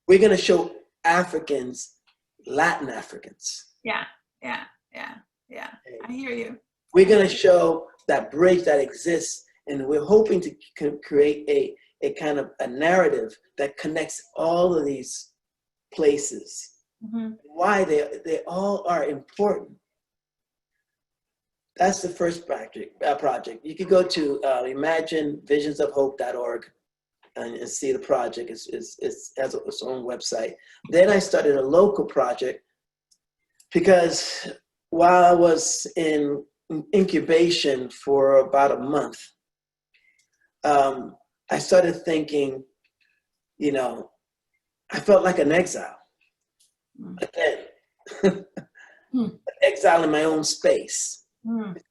We're going to show Africans, Latin Africans. Yeah. I hear you. We're going to show that bridge that exists, and we're hoping to create a kind of a narrative that connects all of these places. Mm-hmm. Why they all are important. That's the first project. You could go to imaginevisionsofhope.org and see the project. It has its own website. Then I started a local project because while I was in incubation for about a month, I started thinking, you know, I felt like an exile. Again, an exile in my own space.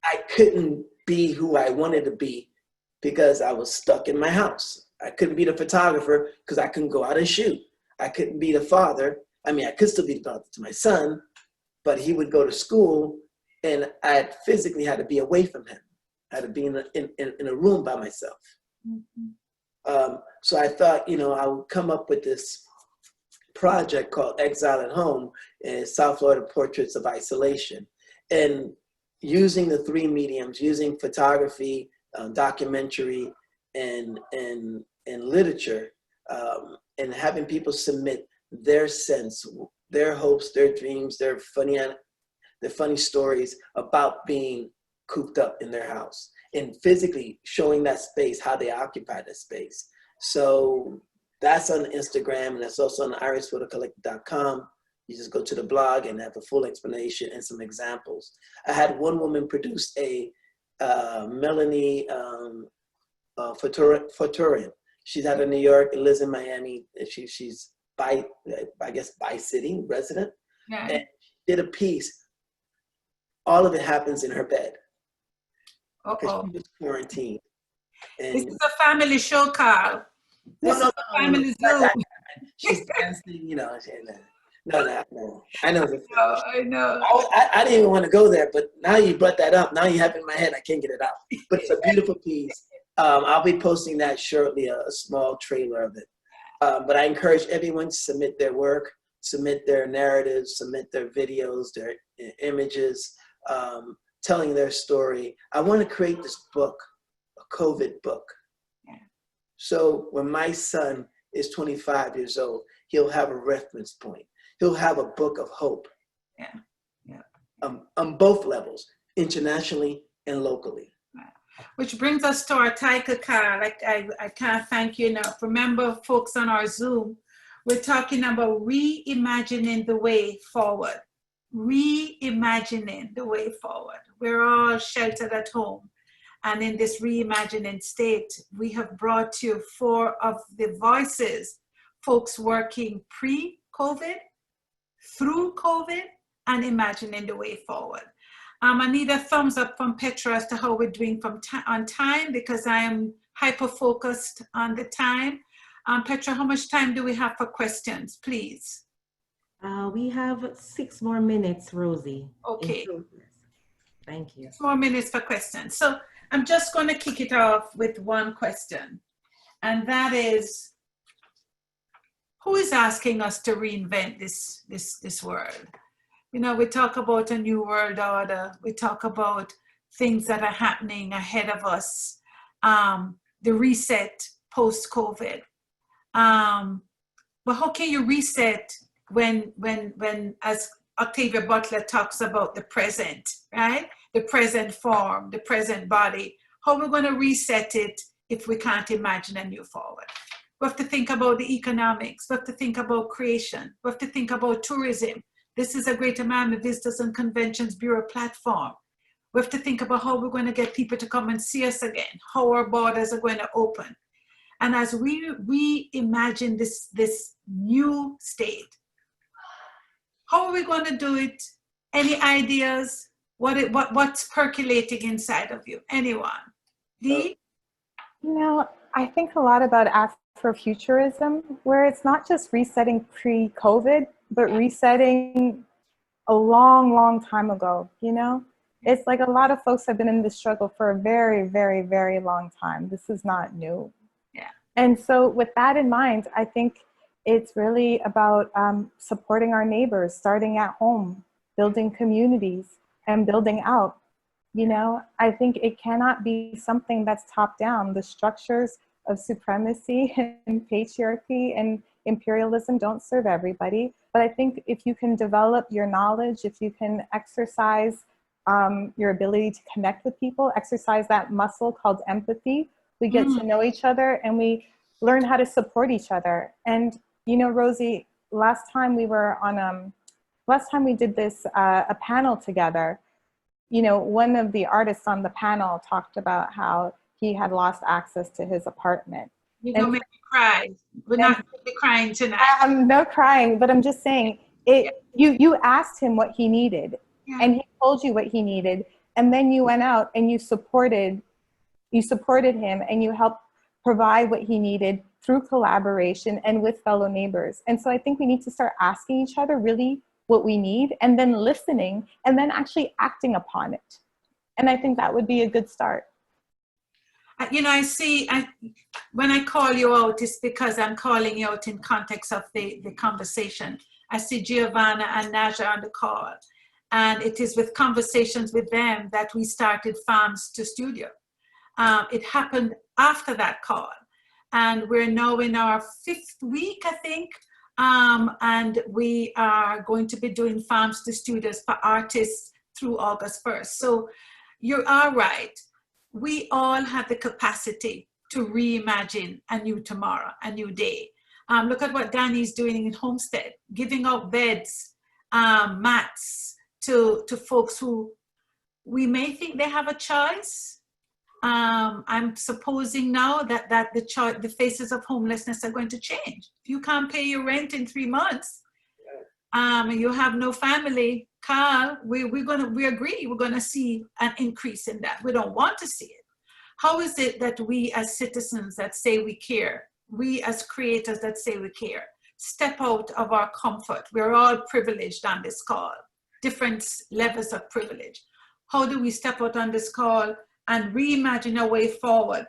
I couldn't be who I wanted to be because I was stuck in my house. I couldn't be the photographer because I couldn't go out and shoot. I couldn't be the father. I mean, I could still be the father to my son, but he would go to school and I physically had to be away from him. I had to be in a room by myself. Mm-hmm. So I thought, you know, I would come up with this project called Exile at Home in South Florida Portraits of Isolation. And using the 3 mediums, using photography, documentary, and literature, and having people submit their sense, their hopes, their dreams, their funny stories about being cooped up in their house, and physically showing that space, how they occupy that space. So that's on Instagram, and that's also on irisphotocollective.com. You just go to the blog and have a full explanation and some examples. I had one woman produce a Melanie Futurian. She's out of New York and lives in Miami. She's bi-city resident. Yeah. And she did a piece. All of it happens in her bed. Because she was quarantined. And this is a family show, Carl. No. She's dancing, you know. No. I know. I know. I didn't even want to go there, but now you brought that up. Now you have it in my head. I can't get it out. But it's a beautiful piece. I'll be posting that shortly, a small trailer of it. But I encourage everyone to submit their work, submit their narratives, submit their videos, their images, telling their story. I want to create this book, a COVID book. Yeah. So when my son is 25 years old, he'll have a reference point. He'll have a book of hope. Yeah. On both levels, internationally and locally. Which brings us to our Taika Carl. I can't thank you enough. Remember, folks on our Zoom, we're talking about reimagining the way forward. Reimagining the way forward. We're all sheltered at home. And in this reimagining state, we have brought you 4 of the voices, folks working pre-COVID, through COVID, and imagining the way forward. I need a thumbs up from Petra as to how we're doing on time, because I am hyper-focused on the time. Petra, how much time do we have for questions, please? We have 6 more minutes, Rosie. Okay. Thank you. 6 more minutes for questions. So I'm just going to kick it off with one question, and that is, who is asking us to reinvent this world? You know, we talk about a new world order. We talk about things that are happening ahead of us, the reset post-COVID. But how can you reset when as Octavia Butler talks about the present, right? The present form, the present body. How we're going to reset it if we can't imagine a new forward? We have to think about the economics. We have to think about creation. We have to think about tourism. This is a Greater Miami Visitors and Conventions Bureau platform. We have to think about how we're going to get people to come and see us again, how our borders are going to open. And as we imagine this new state, how are we going to do it? Any ideas? What's percolating inside of you? Anyone? Dee? You know, I think a lot about Afrofuturism, where it's not just resetting pre-COVID, but resetting a long, long time ago, you know? It's like a lot of folks have been in this struggle for a very, very, very long time. This is not new. Yeah. And so with that in mind, I think it's really about supporting our neighbors, starting at home, building communities, and building out. You know, I think it cannot be something that's top down. The structures of supremacy and patriarchy and imperialism don't serve everybody. But I think if you can develop your knowledge, if you can exercise your ability to connect with people, exercise that muscle called empathy, we get to know each other and we learn how to support each other. And, you know, Rosie, last time we did this, a panel together, you know, one of the artists on the panel talked about how he had lost access to his apartment. You're going to make me cry. We're not going to be crying tonight. I'm no crying, but I'm just saying, you asked him what he needed, and he told you what he needed, and then you went out and you supported him, and you helped provide what he needed through collaboration and with fellow neighbors. And so I think we need to start asking each other really what we need, and then listening, and then actually acting upon it. And I think that would be a good start. You know, when I call you out, it's because I'm calling you out in context of the conversation. I see Giovanna and Naja on the call, and it is with conversations with them that we started Farms to Studio. It happened after that call, and we're now in our 5th week, I think, and we are going to be doing Farms to Studios for artists through August 1st. So you are right. We all have the capacity to reimagine a new tomorrow, a new day. Look at what Danny's doing in Homestead, giving out beds, mats to folks who we may think they have a choice. I'm supposing now that the faces of homelessness are going to change. If you can't pay your rent in 3 months, and you have no family, Carl, we agree we're gonna see an increase in that. We don't want to see it. How is it that we as citizens that say we care, we as creators that say we care, step out of our comfort? We're all privileged on this call, different levels of privilege. How do we step out on this call and reimagine a way forward,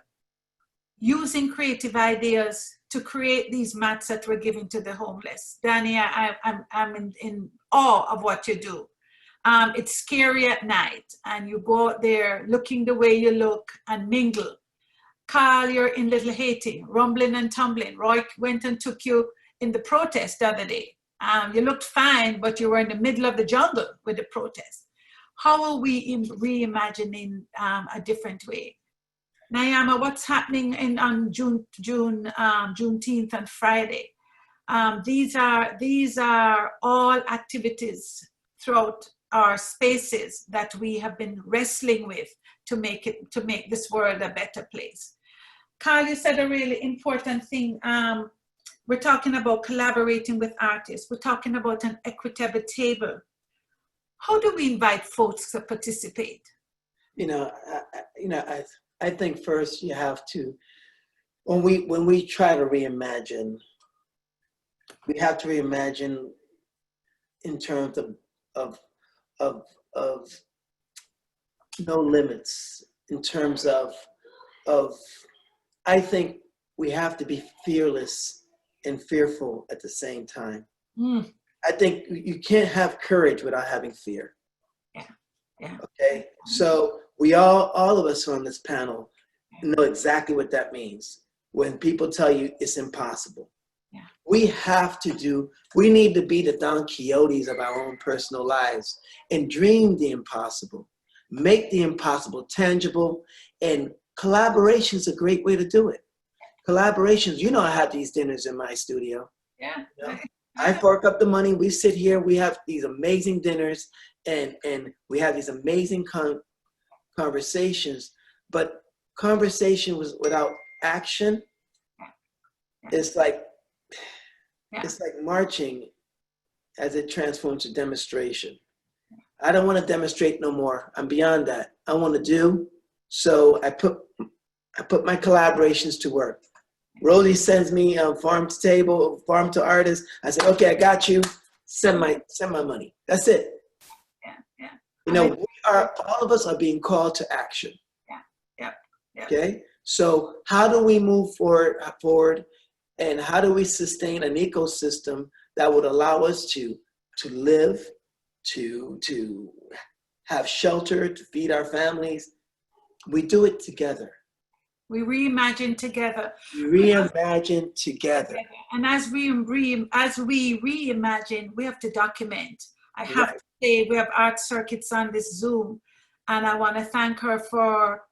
using creative ideas to create these mats that we're giving to the homeless? Danny, I'm in awe of what you do. It's scary at night, and you go out there looking the way you look and mingle. Carl, you're in Little Haiti, rumbling and tumbling. Roy went and took you in the protest the other day. You looked fine, but you were in the middle of the jungle with the protest. How are we reimagining a different way? Nyama, what's happening on Juneteenth and Friday? These are all activities throughout our spaces that we have been wrestling with to make this world a better place. Carl, you said a really important thing. We're talking about collaborating with artists. We're talking about an equitable table. How do we invite folks to participate? I think first you have to, when we try to reimagine, we have to reimagine in terms of no limits, in terms of I think we have to be fearless and fearful at the same time. I think you can't have courage without having fear. Yeah. Okay. So we all of us on this panel know exactly what that means. When people tell you it's impossible. We need to be the Don Quixotes of our own personal lives and dream the impossible, make the impossible tangible, and collaboration is a great way to do it. Collaborations, you know, I have these dinners in my studio. Yeah. You know? I fork up the money, we sit here, we have these amazing dinners, and we have these amazing conversations, but conversation without action, it's like marching as it transforms to demonstration. I don't want to demonstrate no more. I'm beyond that. I want to do. So I put my collaborations to work. Rosie sends me farm to table, farm to artist. I said, okay, I got you. Send my money. That's it. Yeah. You know, all of us are being called to action. Yeah. Okay. So how do we move forward, and how do we sustain an ecosystem that would allow us to live, to have shelter, to feed our families? We do it together. We reimagine together. We reimagine together. And as we reimagine, we have to document. I have to say, we have Art Circuits on this Zoom, and I want to thank her for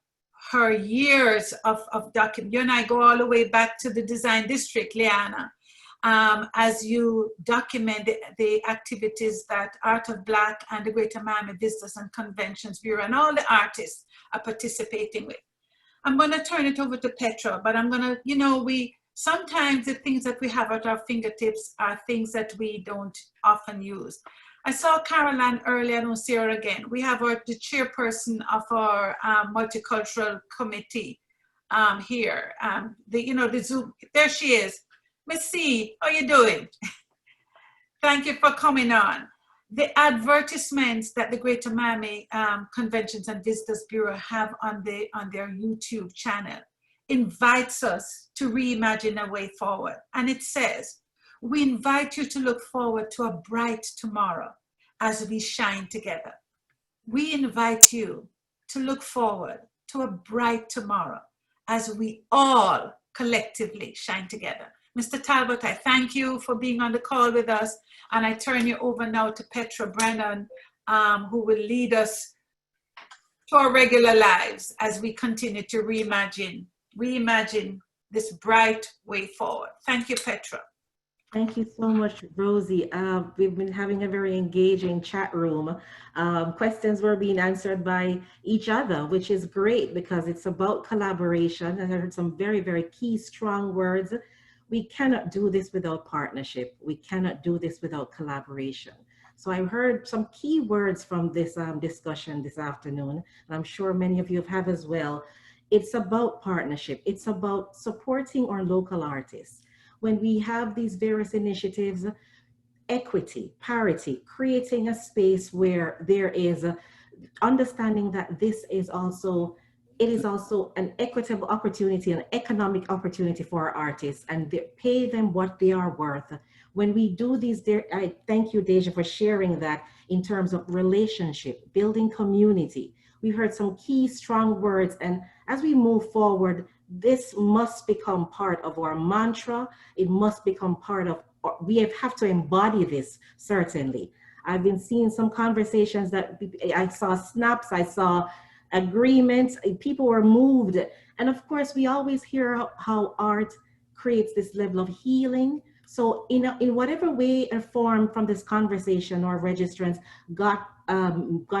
her years of document. You and I go all the way back to the Design District, Liana, as you document the activities that Art of Black and the Greater Miami Visitors and Conventions Bureau and all the artists are participating with. I'm going to turn it over to Petra, but I'm going to, you know, sometimes the things that we have at our fingertips are things that we don't often use. I saw Caroline earlier, I don't see her again. We have the chairperson of our multicultural committee here. The Zoom, there she is. Miss C, how you doing? Thank you for coming on. The advertisements that the Greater Miami Conventions and Visitors Bureau have on their YouTube channel invites us to reimagine a way forward. And it says, we invite you to look forward to a bright tomorrow as we shine together. We invite you to look forward to a bright tomorrow as we all collectively shine together. Mr. Talbot, I thank you for being on the call with us, and I turn you over now to Petra Brennan, who will lead us to our regular lives as we continue to reimagine this bright way forward. Thank you, Petra. Thank you so much, Rosie. We've been having a very engaging chat room. Questions were being answered by each other, which is great because it's about collaboration. And I heard some very, very key, strong words. We cannot do this without partnership. We cannot do this without collaboration. So I heard some key words from this discussion this afternoon, and I'm sure many of you have as well. It's about partnership. It's about supporting our local artists. When we have these various initiatives, equity, parity, creating a space where there is understanding that this is also, it is also an equitable opportunity, an economic opportunity for our artists, and pay them what they are worth. When we do these, I thank you, Deja, for sharing that in terms of relationship, building community. We heard some key, strong words, and as we move forward, this must become part of our mantra. It must become part of, we have to embody this, certainly. I've been seeing some conversations that I saw snaps, I saw agreements, people were moved. And of course, we always hear how art creates this level of healing. So in whatever way or form from this conversation, our registrants got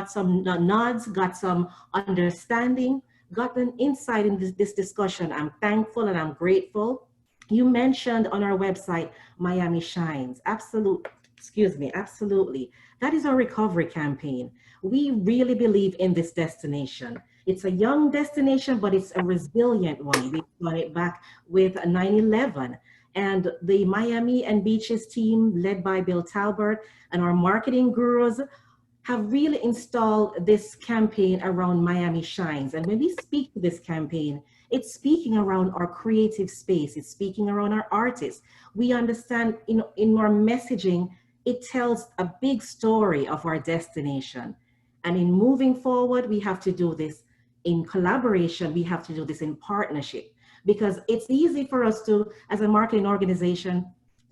some nods, got some understanding, got an insight in this discussion. I'm thankful and I'm grateful. You mentioned on our website, Miami Shines. Absolutely. That is our recovery campaign. We really believe in this destination. It's a young destination, but it's a resilient one. We've done it back with 9/11. And the Miami and Beaches team, led by Bill Talbert, and our marketing gurus have really installed this campaign around Miami Shines. And when we speak to this campaign, it's speaking around our creative space. It's speaking around our artists. We understand in our messaging, it tells a big story of our destination. And in moving forward, we have to do this in collaboration. We have to do this in partnership, because it's easy for us to, as a marketing organization,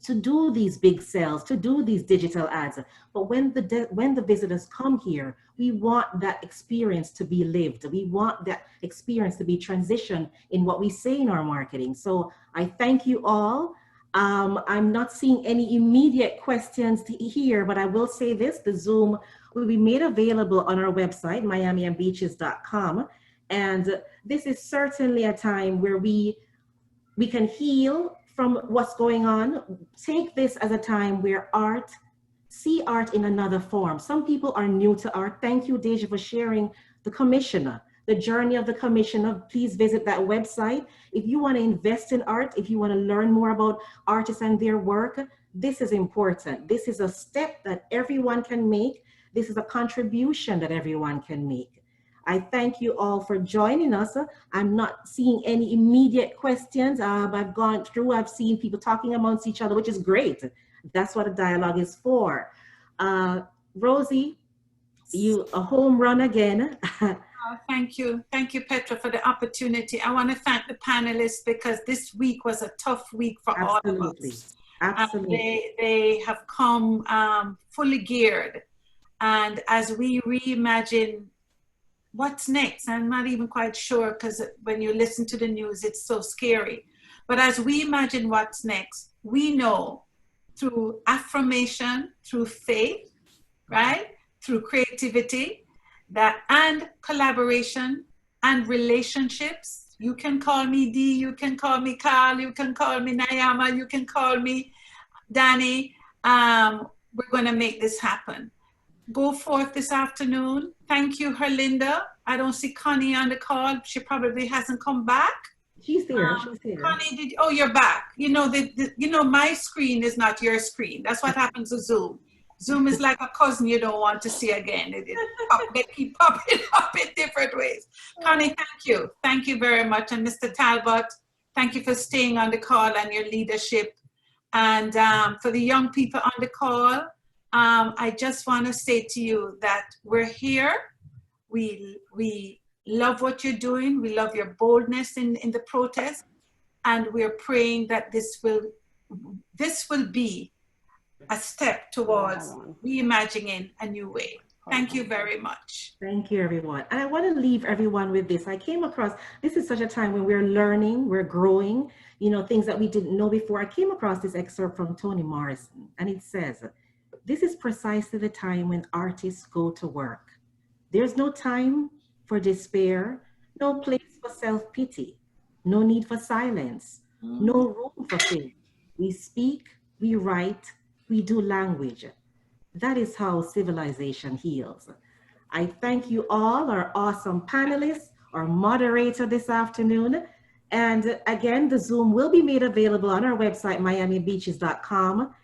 to do these big sales, to do these digital ads. But when the visitors come here, we want that experience to be lived. We want that experience to be transitioned in what we say in our marketing. So I thank you all. I'm not seeing any immediate questions here, but I will say this: the Zoom will be made available on our website, miamiandbeaches.com. And this is certainly a time where we can heal from what's going on. Take this as a time where see art in another form. Some people are new to art. Thank you, Deja, for sharing the commissioner, the journey of the commissioner. Please visit that website. If you want to invest in art, if you want to learn more about artists and their work, this is important. This is a step that everyone can make. This is a contribution that everyone can make. I thank you all for joining us. I'm not seeing any immediate questions. I've gone through, I've seen people talking amongst each other, which is great. That's what a dialogue is for. Rosie, you a home run again. Thank you. Thank you, Petra, for the opportunity. I want to thank the panelists because this week was a tough week for all of us. Absolutely. They have come fully geared. And as we reimagine what's next, I'm not even quite sure, because when you listen to the news, it's so scary. But as we imagine what's next, we know through affirmation, through faith, right? Through creativity, and collaboration and relationships. You can call me Dee, you can call me Carl, you can call me Nayama, you can call me Danny. We're going to make this happen. Go forth this afternoon. Thank you, Herlinda. I don't see Connie on the call. She probably hasn't come back. She's there. She's here. Connie, oh, you're back. You know, my screen is not your screen. That's what happens to Zoom. Zoom is like a cousin you don't want to see again. They keep popping up in different ways. Connie, thank you. Thank you very much. And Mr. Talbot, thank you for staying on the call and your leadership. And for the young people on the call, I just want to say to you that we're here. We love what you're doing. We love your boldness in the protest. And we're praying that this will be a step towards reimagining a new way. Thank you very much. Thank you, everyone. And I want to leave everyone with this. I came across, this is such a time when we're learning, we're growing, things that we didn't know before. I came across this excerpt from Toni Morrison, and it says, "This is precisely the time when artists go to work. There's no time for despair, no place for self-pity, no need for silence, no room for faith. We speak, we write, we do language. That is how civilization heals." I thank you all, our awesome panelists, our moderator this afternoon. And again, the Zoom will be made available on our website, miamiandbeaches.com.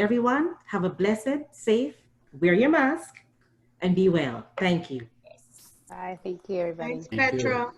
Everyone, have a blessed, safe, wear your mask, and be well. Thank you. Bye. Thank you, everybody. Thanks, Petra.